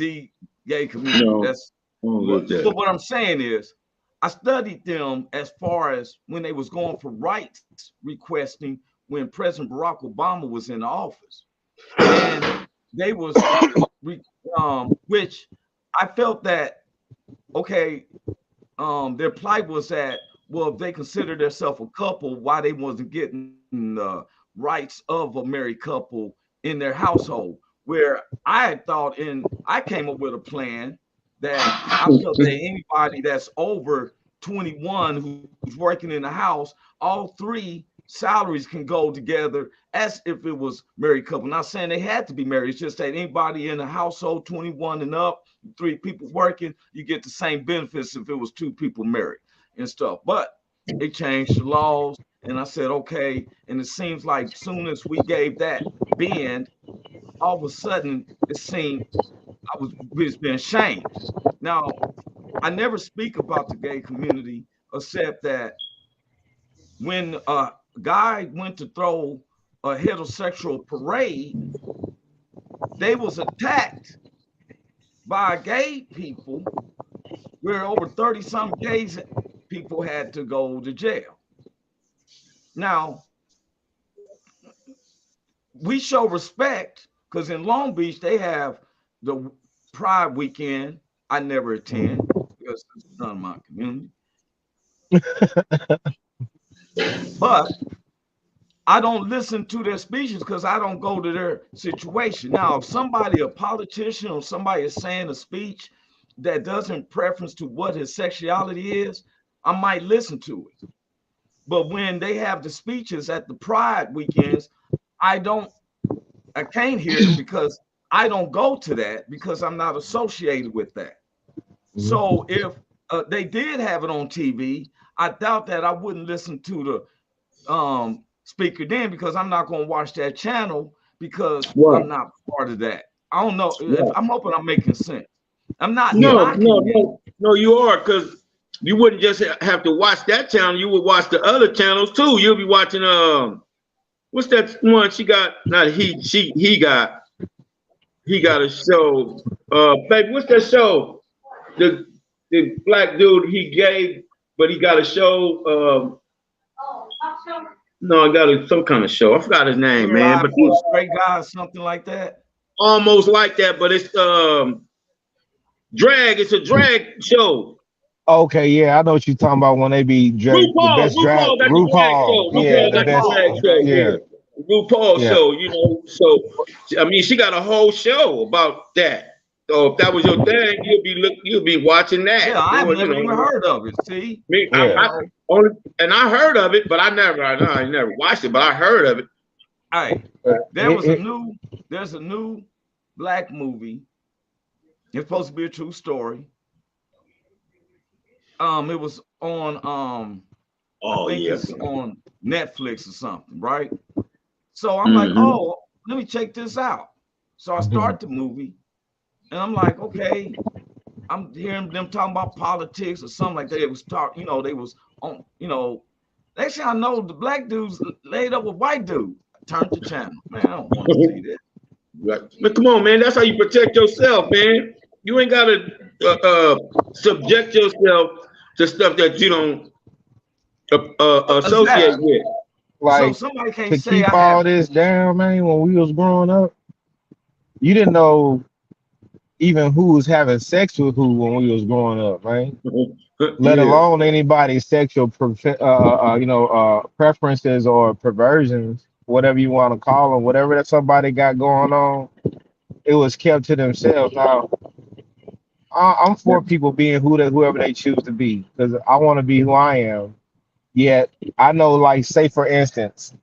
gay community. No, That's I don't get that. but what I'm saying is, I studied them as far as when they was going for rights requesting when President Barack Obama was in office, and they was, which I felt that okay, their plight was that, well, if they consider themselves a couple, why they wasn't getting the rights of a married couple in their household. Where I thought, I came up with a plan that I felt that anybody that's over 21 who's working in the house, all three salaries can go together as if it was married couple. Not saying they had to be married, it's just that anybody in the household 21 and up, three people working, you get the same benefits if it was two people married and stuff. But they changed the laws, and I said, okay. And it seems like soon as we gave that bend, all of a sudden it seemed it's been changed. Now, I never speak about the gay community except that when a guy went to throw a heterosexual parade, they was attacked by gay people, where over 30 some gay people had to go to jail. Now, we show respect because in Long Beach they have the Pride weekend. I never attend because it's not my community. But I don't listen to their speeches because I don't go to their situation. Now, if somebody, a politician or somebody is saying a speech that doesn't preference to what his sexuality is, I might listen to it. But when they have the speeches at the Pride weekends, I can't hear it because I don't go to that because I'm not associated with that. So if they did have it on TV, I doubt that I wouldn't listen to the speaker then because I'm not going to watch that channel because I'm not part of that. I don't know. I'm hoping I'm making sense. I'm not. No, you are, because you wouldn't just have to watch that channel. You would watch the other channels too. You'll be watching what's that one she got? Not he got a show. Baby, what's that show? The black dude, he gay, but he got a show. No, I got some kind of show. I forgot his name, man. But Straight Guy, something like that. Almost like that, but it's drag. It's a drag show. Okay, yeah, I know what you're talking about when they be the best drag. RuPaul, yeah, the best. Yeah. RuPaul show, you know. So I mean, she got a whole show about that. So if that was your thing, you'll be watching that. Yeah, I've never even heard of it. See, I heard of it, but I never watched it, but I heard of it. Hey, there's a new black movie. It's supposed to be a true story. It was on it's on Netflix or something, right? So I'm like, oh, let me check this out. So I start the movie, and I'm like, okay, I'm hearing them talking about politics or something like that. It was they was on, next thing I know, the black dudes laid up with white dude. I turned the channel. Man, I don't want to see this. Right. But come on, man, that's how you protect yourself, man. You ain't gotta subject yourself to stuff that you don't associate with. Like, so somebody can't to say keep all this down, man, when we was growing up, you didn't know even who was having sex with who when we was growing up, right? Let alone anybody's sexual preferences or perversions, whatever you want to call them, whatever that somebody got going on, it was kept to themselves. Now, I'm for people being whoever they choose to be, because I want to be who I am. Yet I know, like, say for instance,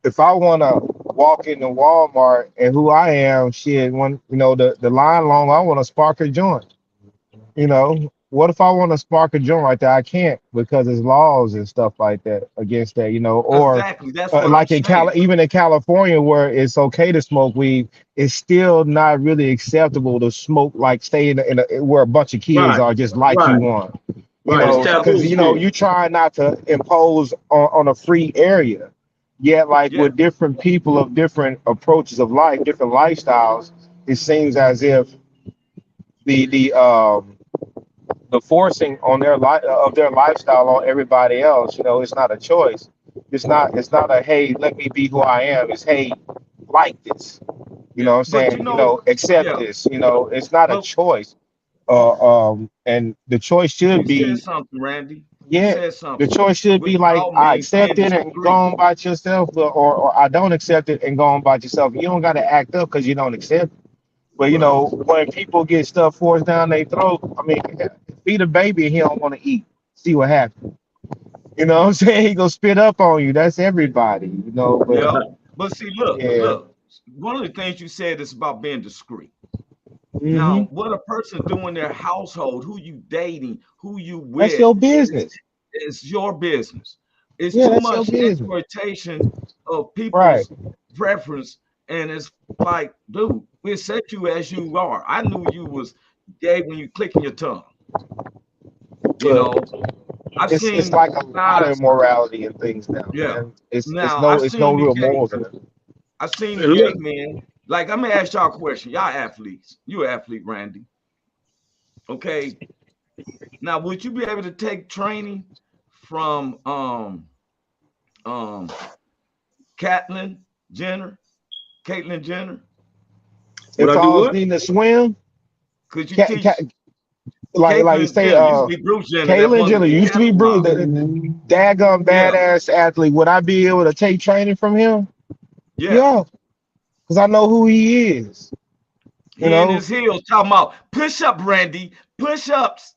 if I want to walk into Walmart and who I am, the line long, I want to spark a joint. What if I want to spark a joint like that? I can't because there's laws and stuff like that against that, or exactly. That's what like even in California where it's okay to smoke weed, it's still not really acceptable to smoke, like stay in where a bunch of kids are just like you want. Because you try not to impose on a free area. Yet, like Yeah. with different people of different approaches of life, different lifestyles, it seems as if the the um the forcing on their life of their lifestyle on everybody else, it's not a choice. It's not a hey, let me be who I am. It's hey, like this. You know Yeah. what I'm But saying? Accept yeah. this. It's not a But choice. And the choice you should said be, something, Randy. You yeah, said the something. choice should be like, Without I means being accept it and go discreet. on by yourself, or I don't accept it and go on by yourself. You don't got to act up because you don't accept it. But Right. when people get stuff forced down their throat, I mean, feed a baby and he don't want to eat. See what happens. You know what I'm saying? He gonna spit up on you. That's everybody. But Yeah. But see, look, yeah. look. One of the things you said is about being discreet. Hmm. Now, what a person do in their household, who you dating, who you That's with, your is business. is your business. It's Yeah, too that's your much business. exploitation of Right. people's preference, and it's like, dude, we accept you as you are. I knew you was gay when you clicking your tongue. You But know, I've it's seen like a lot of guys. immorality and things now, Yeah. man. It's Now no it's no real morals in it. I've seen the And gay look, men. Like, I'm gonna ask y'all a question. Y'all athletes. You an athlete, Randy. Okay. Now, would you be able to take training from um Caitlyn Jenner? Caitlyn Jenner? would If I I do was what? needing to swim, Could you ca ca teach like you Caitlyn say, Jenner? Used to be Bruce Jenner. That Caitlyn wasn't Jenner the used to be Caitlyn Bruce, model. the daggum Yeah, badass athlete. Would I be able to take training from him? yeah. Yeah, because I know who he is. You He in know, his heels talking about push up, Randy, push ups.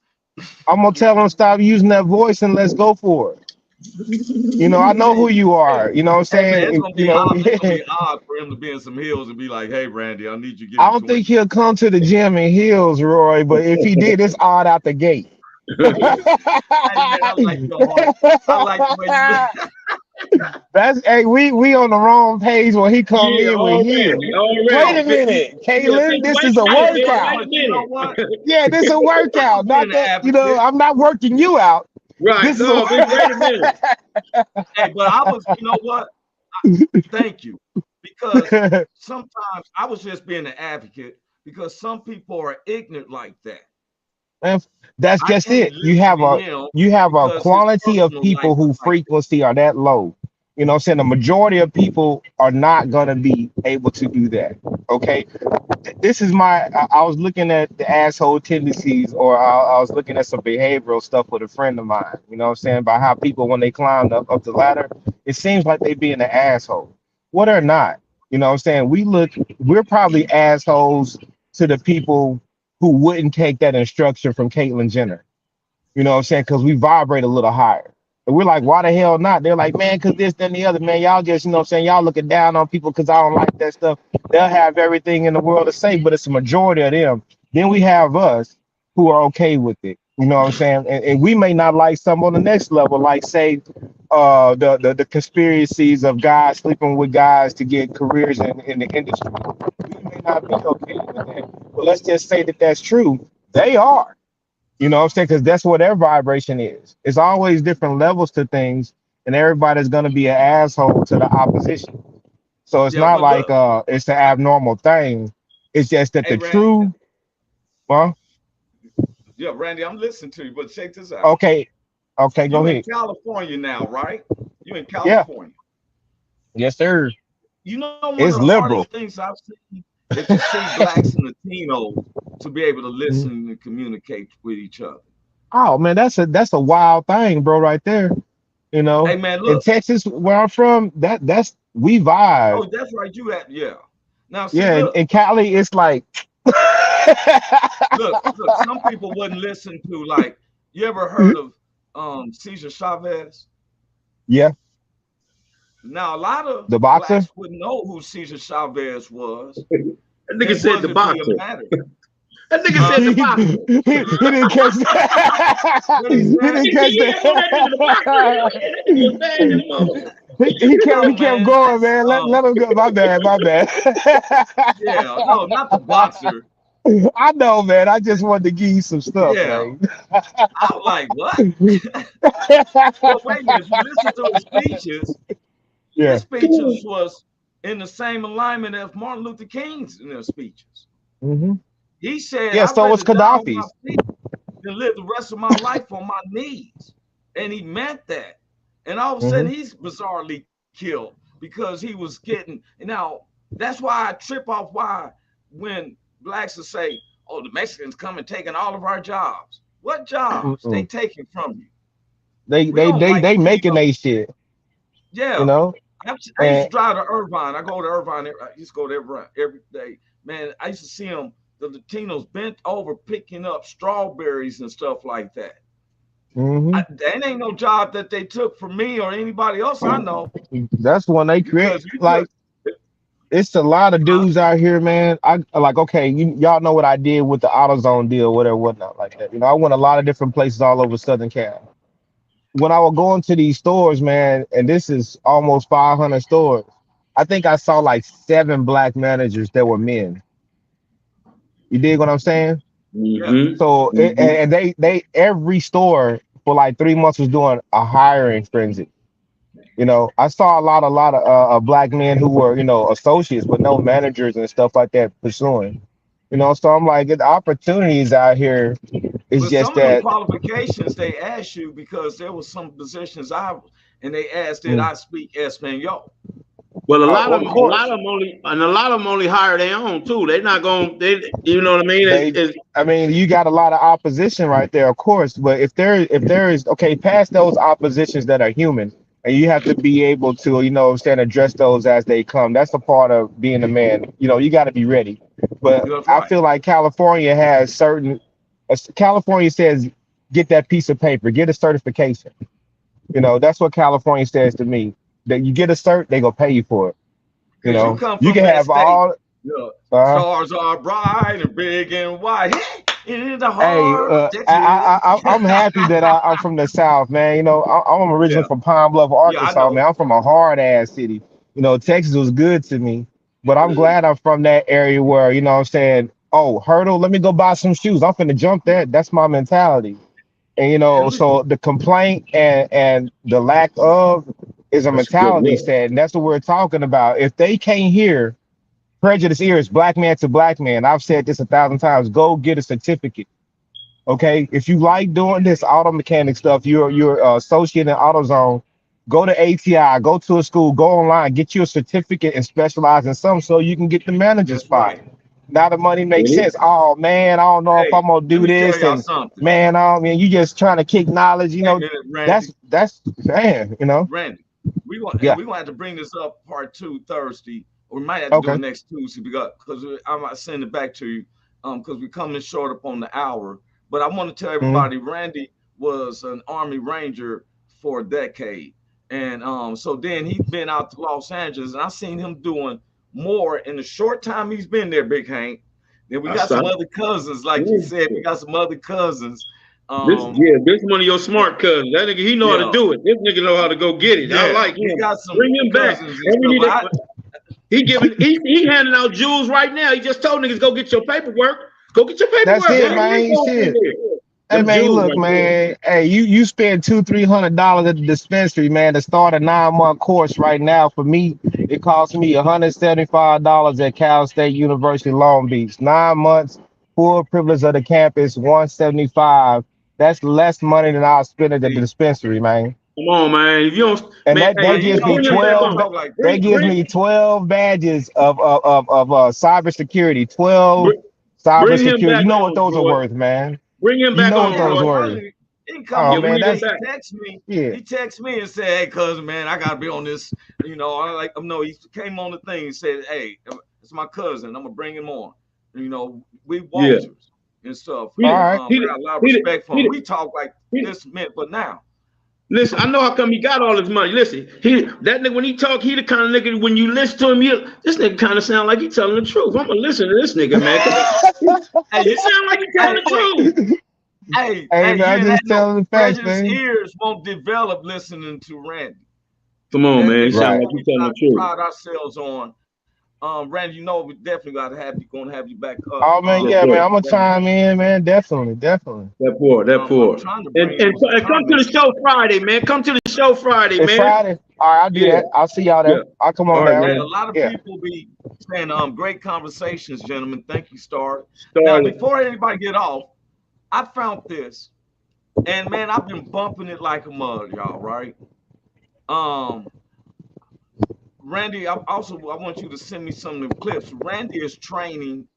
I'm gonna tell him stop using that voice and let's go for it. I know Hey, who you hey, are. You know what I'm hey, man, it's saying? gonna be odd. It's gonna be odd for him to be in some heels and be like, "Hey, Randy, I need you to give I me don't think 20." he'll come to the gym in heels, Roy, but if he did, it's odd out the gate. Hey, man, I like your heart. I like the way you. That's hey, we on the wrong page when he come Yeah, in with heels. already, Wait already. a minute, Yeah, Kaylin, this wait is a a Hey, minute, man. workout. Wait a but you know minute. what? Yeah, this is a I'm workout. being Not an that, advocate. I'm not working you out. Right. This is a No, wait a minute. Hey, but I was, you know what? Thank you. Because sometimes I was just being an advocate because some people are ignorant like that. Man, that's I just can't it. You listen have to a him because his quality of personal life people is who like that. frequency are that low. You know what I'm saying? The majority of people are not gonna be able to do that. Okay. This is I was looking at the asshole tendencies, or I was looking at some behavioral stuff with a friend of mine. You know what I'm saying? About how people, when they climb up the ladder, it seems like they being an asshole. What they're not. You know what I'm saying? We're probably assholes to the people who wouldn't take that instruction from Caitlyn Jenner. You know what I'm saying? Because we vibrate a little higher. And we're like, why the hell not? They're like, man, because this, that, and the other, man. Y'all just, you know what I'm saying? Y'all looking down on people because I don't like that stuff. They'll have everything in the world to say, but it's a majority of them. Then we have us who are okay with it. You know what I'm saying? And we may not like some on the next level, like say the conspiracies of guys sleeping with guys to get careers in the industry. We may not be okay with that. But let's just say that that's true. They are. You know what I'm saying? Because that's what their vibration is. It's always different levels to things, and everybody's gonna be an asshole to the opposition. So it's Yeah, not but like look, it's an abnormal thing. It's just that hey, the Randy. true, well, Yeah, Randy, I'm listening to you, but check this out. okay, okay, go You in ahead. California now, right? You in Yeah, California. yes, sir. You know, one of the It's hardest liberal. things I've seen is to see blacks and Latinos to be able to Mhm. listen and communicate with each other. Oh man, that's a wild thing, bro, right there. You Hey, know, man, in look. Texas, where I'm from, that's we vibe. Oh, that's right. You at, yeah. Now, see, Yeah, look, in Cali, it's like, look. Some people wouldn't listen to, like, you ever heard of Cesar Chavez? yeah, Now, a lot of the boxer. blacks wouldn't know who Cesar Chavez was. That nigga It said the wasn't really a boxer. matter, That nigga huh? said the he boxer. didn't catch that. What he He said? didn't catch Yeah, oh, that nigga the boxer. that. Yeah, that nigga was bad than the motherfucker. No, He kept man, going, that's man. Let him go. My bad, my bad. yeah, no, not the boxer. I know, man. I just wanted to give you some stuff, Yeah, man. I was like, what? But wait a minute, if you listen to his speeches, Yeah. His speeches was in the same alignment as Martin Luther King's in their speeches. Mm-hmm. He said, Yeah, I'd so was rather die on my Gaddafi's. feet than live the rest of my life on my knees. And he meant that. And all of a sudden, he's bizarrely killed because he was getting. Now, that's why I trip off why when blacks will say, oh, the Mexicans come and taking all of our jobs. What jobs? They taking from you. They We don't like, making they shit, yeah. you know. I used to And drive to Irvine. I go to Irvine. I used to go there every day. Man, I used to see them, the Latinos bent over picking up strawberries and stuff like that. That ain't no job that they took from me or anybody else I know. that's when they create. Because you Like, it's a lot of dudes out here, man. I like, okay, y'all know what I did with the AutoZone deal, whatever, whatnot, like that. You know, I went a lot of different places all over Southern Cal. When I would go into these stores, man, and this is almost 500 stores, I think I saw like 7 black managers that were men. You dig what I'm saying? So and they every store for like 3 months was doing a hiring frenzy. You know, I saw a lot of black men who were, you know, associates but no managers and stuff like that pursuing. You know, so I'm like, the opportunities out here is but just some of the that. qualifications they asked you because there was some positions and they asked did I speak Espanol. Well, a lot of them only hire their own too. They're not going. You know what I mean? I mean, you got a lot of opposition right there, of course. But if there is okay, past those oppositions that are human, and you have to be able to, you know, address those as they come. That's a part of being a man. You know, you got to be ready. But I feel like California has California says, get that piece of paper, get a certification. You know, that's what California says to me. That you get a cert, they gonna pay you for it. You know, you can have all. Stars are bright and big and white. In the heart. Hey, I'm happy that I'm from the South, man. You know, I'm originally from Pine Bluff, Arkansas, man. I'm from a hard ass city. You know, Texas was good to me, but I'm glad I'm from that area where, you know what I'm saying, oh, hurdle, let me go buy some shoes. I'm finna jump that. That's my mentality. And, you know, so the complaint and the lack of is a mentality set. And that's what we're talking about. If they can't hear prejudice ears, black man to black man, I've said this 1,000 times, go get a certificate. Okay. If you like doing this auto mechanic stuff, you're associate in AutoZone, go to ATI, go to a school, go online, get you a certificate and specialize in something so you can get the manager spot. Now the money makes sense. Oh man, I don't know if I'm gonna do this. And man, I mean, you just trying to kick knowledge, you know. That's man, you know. Randy, we're gonna have to bring this up part 2 Thursday, or we might have to do it next Tuesday because I'm gonna send it back to you because we're coming short up on the hour. But I want to tell everybody, Randy was an Army Ranger for a decade, and so then he's been out to Los Angeles, and I've seen him doing more in the short time he's been there, Big Hank. Then we got some other cousins, like you said, we got some other cousins. This one of your smart cousins. That nigga, he know how to do it. This nigga know how to go get it. I like him. Bring him back. He handing out jewels right now. He just told niggas go get your paperwork. Go get your paperwork. That's it, man. Shit. Hey man, look, man. Hey, you spend $200-300 at the dispensary, man, to start a 9-month course right now. For me, it cost me $175 at Cal State University, Long Beach. 9 months, full privilege of the campus, $175. That's less money than I'll spend at the dispensary, man. Come on, man. If you don't, and man, that gives me 12. That gives me 12 badges of cybersecurity. 12 cybersecurity. You know what those are worth, man. Bring him back on. He come he text me. Yeah. He text me and said, "Hey, cousin, man, I gotta be on this." You know, he came on the thing and said, "Hey, it's my cousin. I'm gonna bring him on." You know, we Walters and stuff. All right. I got a lot of respect for him. We talk like this minute, but now. Listen, I know how come he got all his money. Listen, that nigga when he talk, he the kind of nigga when you listen to him, this nigga kind of sound like he telling the truth. I'm gonna listen to this nigga, man. Hey, you sound like he telling the truth. Hey, man, I just telling the facts, man. Ears won't develop listening to Randy. Come on, man. He sound like he telling the truth. Pride ourselves on. Randy, you know we definitely gonna have you back up. Oh man, man, I'm gonna chime in, man. Definitely. That poor. And come to the show Friday, man. Come to the show Friday, man. All right, I'll do that. I'll see y'all Yeah. there. I'll come All on right, down. A man. lot of Yeah. people be saying, great conversations, gentlemen. Thank you, Star. Now, Started. before anybody get off, I found this, and man, I've been bumping it like a mug, y'all. Right? Randy, I want you to send me some of the clips. Randy is training,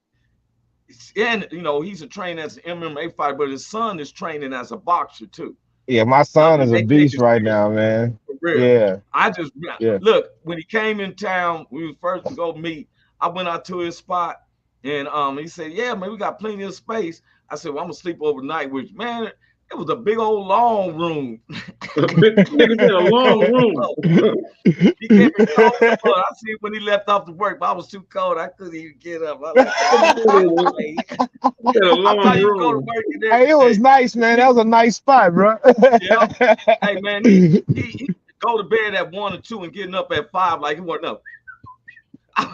and he's a trained as an MMA fighter, but his son is training as a boxer too. Yeah, my son is a They take beast it right serious, now, man. for real. Yeah, I just yeah. look when he came in town. We was first to go meet. I went out to his spot, and he said, "Yeah, man, we got plenty of space." I said, "Well, I'm gonna sleep overnight." Which, man, it was a big old long room. Nigga said a long room. He came in cold. I see when he left off to work, but I was too cold. I couldn't even get up. I was like, He said a I long thought you go to room. work and Hey, it was everything. nice, man. That was a nice spot, bro. Yeah. Hey, man, he go to bed at 1 or 2 and getting up at 5 like he wasn't up.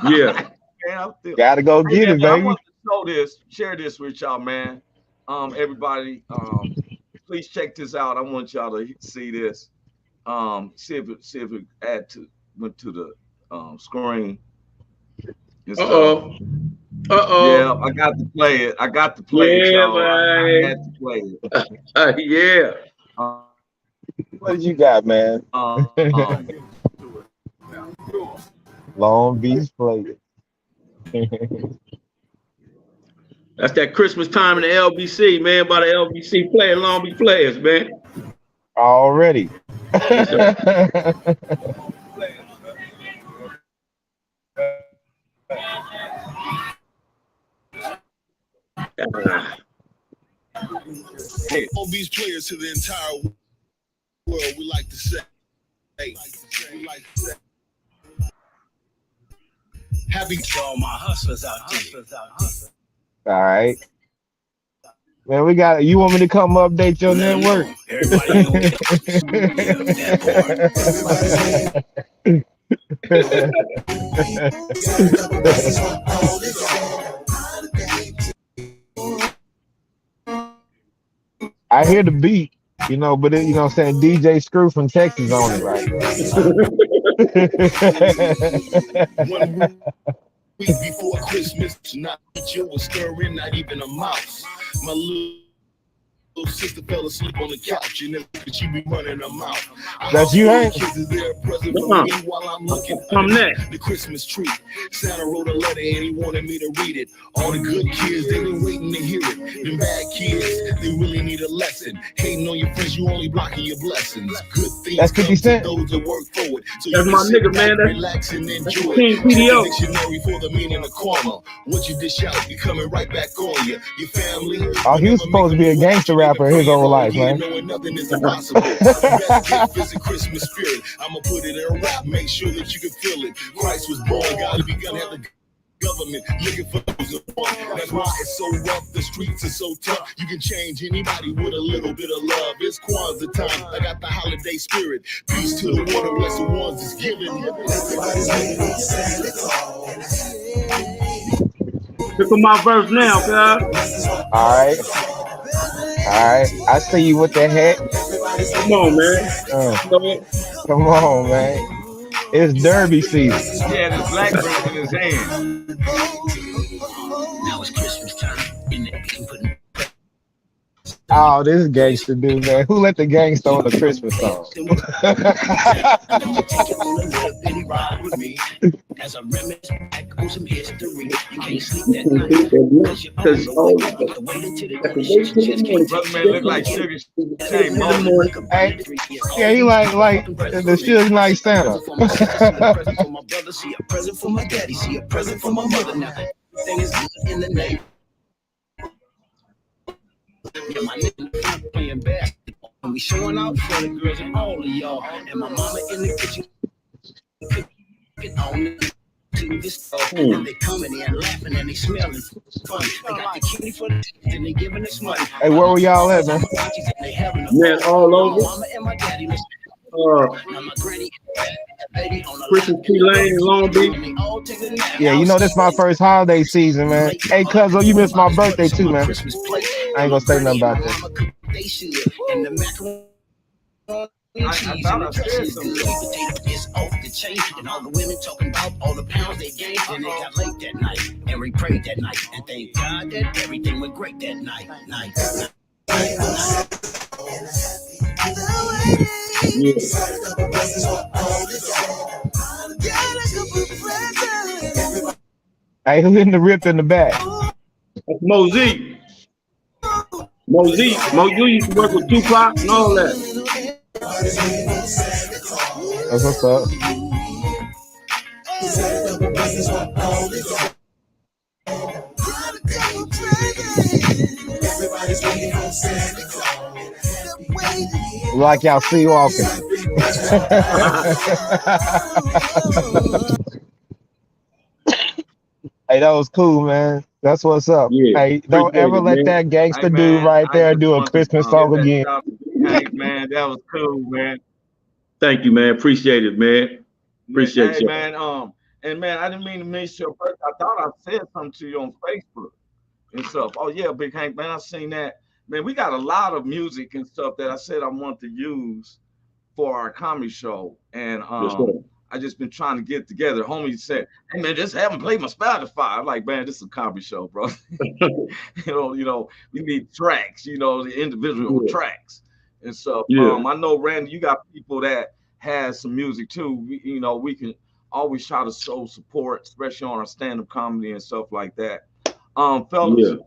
Yeah. Man, I'm still. Gotta go Hey, get man, it, but I baby. want to share this with y'all, man. Everybody, please check this out. I want y'all to see this. See if it went to the screen. And Uh-oh. yeah, I got to play it. I got to play it, Yeah, y'all. I man. had to play it. Yeah. What did you got, man? Long Beach Players. That's that Christmas time in the LBC, man, by the LBC player, Long Beach Players, man. Already. All these players to the entire world, we like to say, happy to all my hustlers out there. All right. Man, you want me to come update your network? I hear the beat, but you know what I'm saying? DJ Screw from Texas on it right now. 1 week before Christmas, not you was stirring, not even a mouse. My little sister fell asleep on the couch, and she be running her mouth. That's you, ain't? Kids is there present for me while I'm looking under the Christmas tree. Santa wrote a letter and he wanted me to read it. All the good kids, they been waiting to hear it. The bad kids, they really need a lesson. Hating on your friends, you only blocking your blessings. Good things That's 50 Cent. those that work for it. So That's my nigga, man. Relax and enjoy King it. PDO. Dictionary for the meaning of karma. What you dish out, be coming right back on you. Your family. Oh, he was supposed to be a gangster rapper in his whole life, man. Knowing nothing is impossible. Best gift is the Christmas spirit. I'ma put it in a rap, make sure that you can feel it. Christ was born, gotta be gonna have the government looking for those that want. That's why it's so rough, the streets are so tough. You can change anybody with a little bit of love. It's Kwanzaa time, I got the holiday spirit. Peace to the water, bless the ones that's giving. Look at my verse now, God. All right. I see you with that hat. Come on, man. Come on, man. It's Derby season. He had his BlackBerry in his hand. Now it's Christmas time. Oh, this gangster dude, man. Who let the gangster on the Christmas song? As a reminisce back on some history, you can't sleep that night. Brother man look like Sugar Shane Moore. Hey, yeah, he like the Suge Knight Santa. Present for my brother, see a present for my daddy, see a present for my mother. Now everything is good in the name. Yeah, my nigga playing basketball. And we showing out for the girls and all of y'all. And my mama in the kitchen cooking on the stove. And they coming in laughing and they smelling fun. They got the cutie for the and they giving us money. Hey, where were y'all at, man? Man, all over. Mama and my daddy, now my granny, baby on the Christmas tree lane in Long Beach. Yeah, this my first holiday season, man. Hey, cuzzo, you missed my birthday too, man. I ain't gonna say nothing about that. I thought I said something. Potato is off the chain, and all the women talking about all the pounds they gained. And they got late that night, and we prayed that night, and thank God that everything went great that night. Hey, who hitting the rip in the back? That's Mosey. Mosey used to work with Tupac and all that. That's what's up. Like y'all see walking. Hey, that was cool, man. That's what's up. Yeah, Hey, don't ever let that gangster dude right there do a Christmas song again. Hey, man, that was cool, man. Thank you, man. Appreciate it, man. Appreciate you, man. And man, I didn't mean to miss your birthday. I thought I said something to you on Facebook and stuff. Oh yeah, Big Hank, man, I seen that. Man, we got a lot of music and stuff that I said I want to use for our comedy show, and I just been trying to get together. Homie said, "Hey man, just haven't played my Spotify." I'm like, man, this is a comedy show, bro. you know, we need tracks. You know, the individual tracks and stuff. I know, Randy, you got people that has some music too. We can always try to show support, especially on our stand-up comedy and stuff like that. Fellas,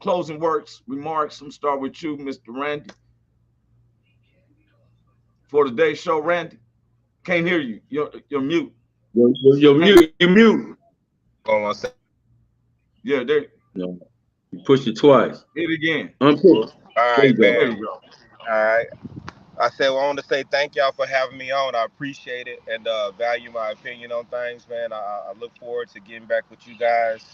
closing remarks. I'm start with you, Mr. Randy. For today's show, Randy. Can't hear you. You're mute. You're mute. You're mute. Hold on a second. Yeah, there. No. You pushed it twice. Hit it again. Unpush. All right, There man. you go. All right. I said, well, I want to say thank y'all for having me on. I appreciate it and value my opinion on things, man. I look forward to getting back with you guys.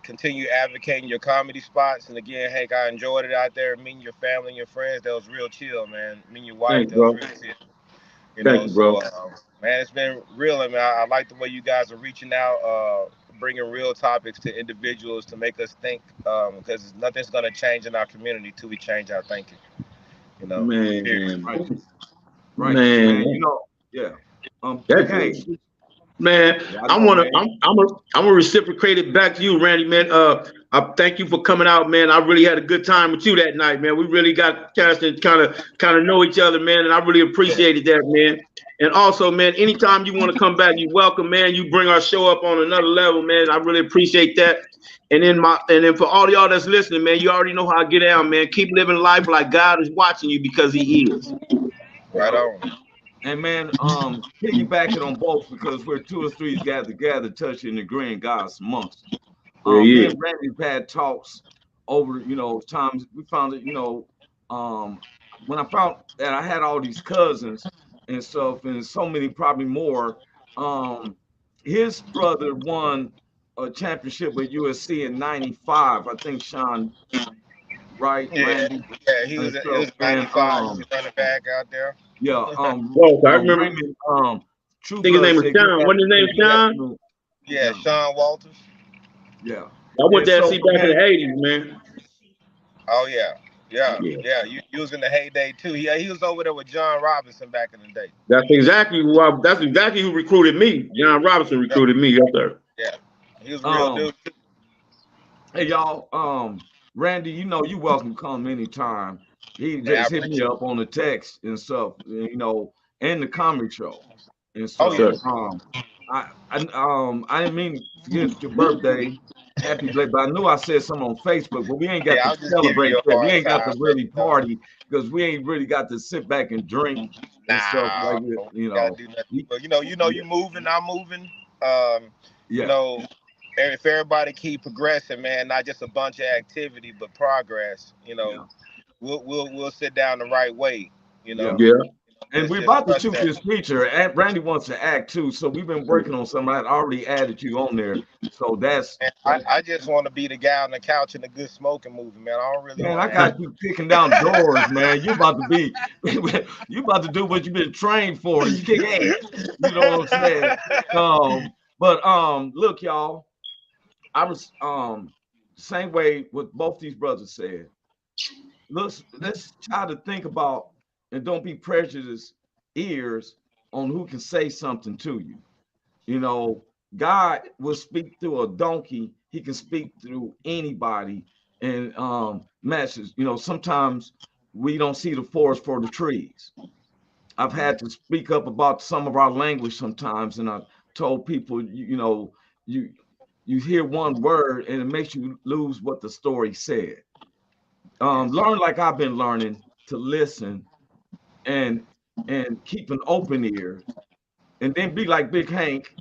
Continue advocating your comedy spots. And again, Hank, I enjoyed it out there. Meeting your family and your friends. That was real chill, man. Meeting your wife, that was real chill. Thank you, bro. Man, it's been real. I mean, I like the way you guys are reaching out, bringing real topics to individuals to make us think, because nothing's going to change in our community till we change our thinking. You know, man, right, man. You know, yeah. Man, I'm gonna reciprocate it back to you, Randy, man. I thank you for coming out, man. I really had a good time with you that night, man. We really got a chance to kind of know each other, man, and I really appreciated that, man. And also, man, anytime you want to come back, you're welcome, man. You bring our show up on another level, man. I really appreciate that. And then for all y'all that's listening, man, you already know how I get down, man. Keep living life like God is watching you because He is. Right on. And man, piggyback it on both, because we're two or three gathered together, touching and agreeing God's amongst. Me and Randy's had talks over, times. We found that, when I found that I had all these cousins and stuff, and so many, probably more. His brother won a championship with USC in '95. I think Sean, right? Yeah, Randy? yeah, he was 95. He was running back out there. Yeah. I remember. Raymond, I think his name was Sean. What's his name, Sean? Yeah, Sean Walters. Yeah. I went there to see back in the '80s, man. Oh yeah. You was in the heyday too. He was over there with John Robinson back in the day. That's exactly who recruited me. John Robinson recruited me. Yes, sir. Yeah, he was a real dude too. Hey y'all, Randy, you welcome to come anytime. He just hit me up on the text and stuff, and the comedy show and stuff. I didn't mean to forget your birthday. Happy birthday, but I knew I said something on Facebook, but we ain't got to celebrate that. We ain't got to really party because we ain't really got to sit back and drink and stuff like that. You moving, I'm moving. If everybody keep progressing, man, not just a bunch of activity, but progress. We'll sit down the right way. And we're about to shoot this feature. Randy wants to act too, so we've been working on something. I already added you on there, so that's. I just want to be the guy on the couch in a good smoking movie, man. I don't really. Man, I got you kicking down doors, man. You about to do what you've been trained for. You kick ass. You know what I'm saying? Look, y'all. I was same way what both these brothers said. Let's try to think about and don't be prejudiced ears on who can say something to you. You know, God will speak through a donkey. He can speak through anybody and message. You know, sometimes we don't see the forest for the trees. I've had to speak up about some of our language sometimes, and I told people, you know, you hear one word and it makes you lose what the story said. Learn like I've been learning to listen and keep an open ear, and then be like Big Hank.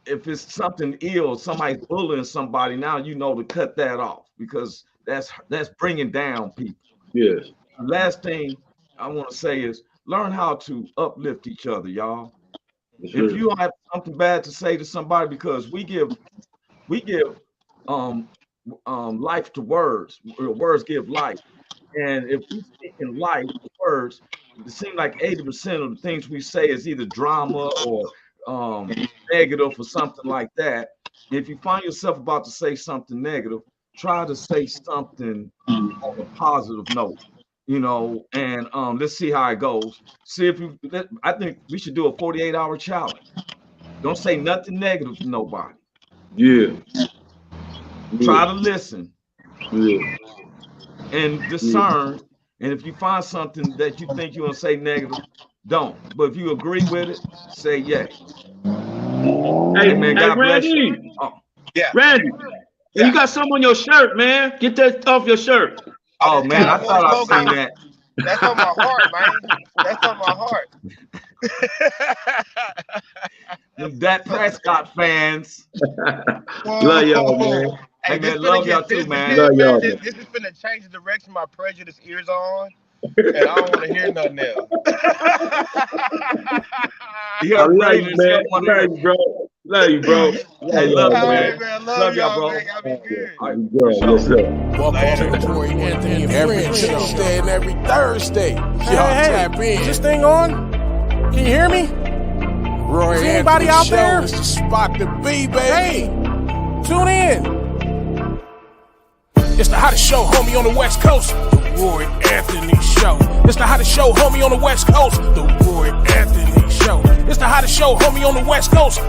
If it's something ill, somebody's bullying somebody, now you know to cut that off, because that's bringing down people. Yes. The last thing I want to say is learn how to uplift each other, y'all. If you don't have something bad to say to somebody, because we give life to words. Words give life. And if we speak in life, words, it seems like 80% of the things we say is either drama or negative or something like that. If you find yourself about to say something negative, try to say something on a positive note, you know, and let's see how it goes. See if you, I think we should do a 48-hour challenge. Don't say nothing negative to nobody. Yeah. Try to listen. Yeah. And discern. And if you find something that you think you want to say negative, don't. But if you agree with it, say yay. Hey, man, God bless you. Randy. Oh. Yeah. Randy, you got something on your shirt, man. Get that off your shirt. Oh man, I thought I'd seen that. That's on my heart, man. That's on my heart. That Prescott fans. Love y'all, man. Hey man, love y'all too, man. Love y'all. This is finna change the direction my prejudice ears on, and I don't want to hear nothing else. You I love great, you, man. Love you, bro. Love you, bro. Hey, love you, man. man. Love y'all, y'all, bro. man. Y'all be good. All right, Yes, sir. Welcome to the Roy Anthony and Every Friends show. Tuesday and every Thursday. Y'all Hey, tap in. is this thing on? Can you hear me? Roy Is anybody Anthony out show there? is the spot to be, baby. Hey, tune in. It's the hottest show, homie, on the West Coast. The Roy Anthony Show. It's the hottest show, homie, on the West Coast. The Roy Anthony Show. It's the hottest show, homie, on the West Coast.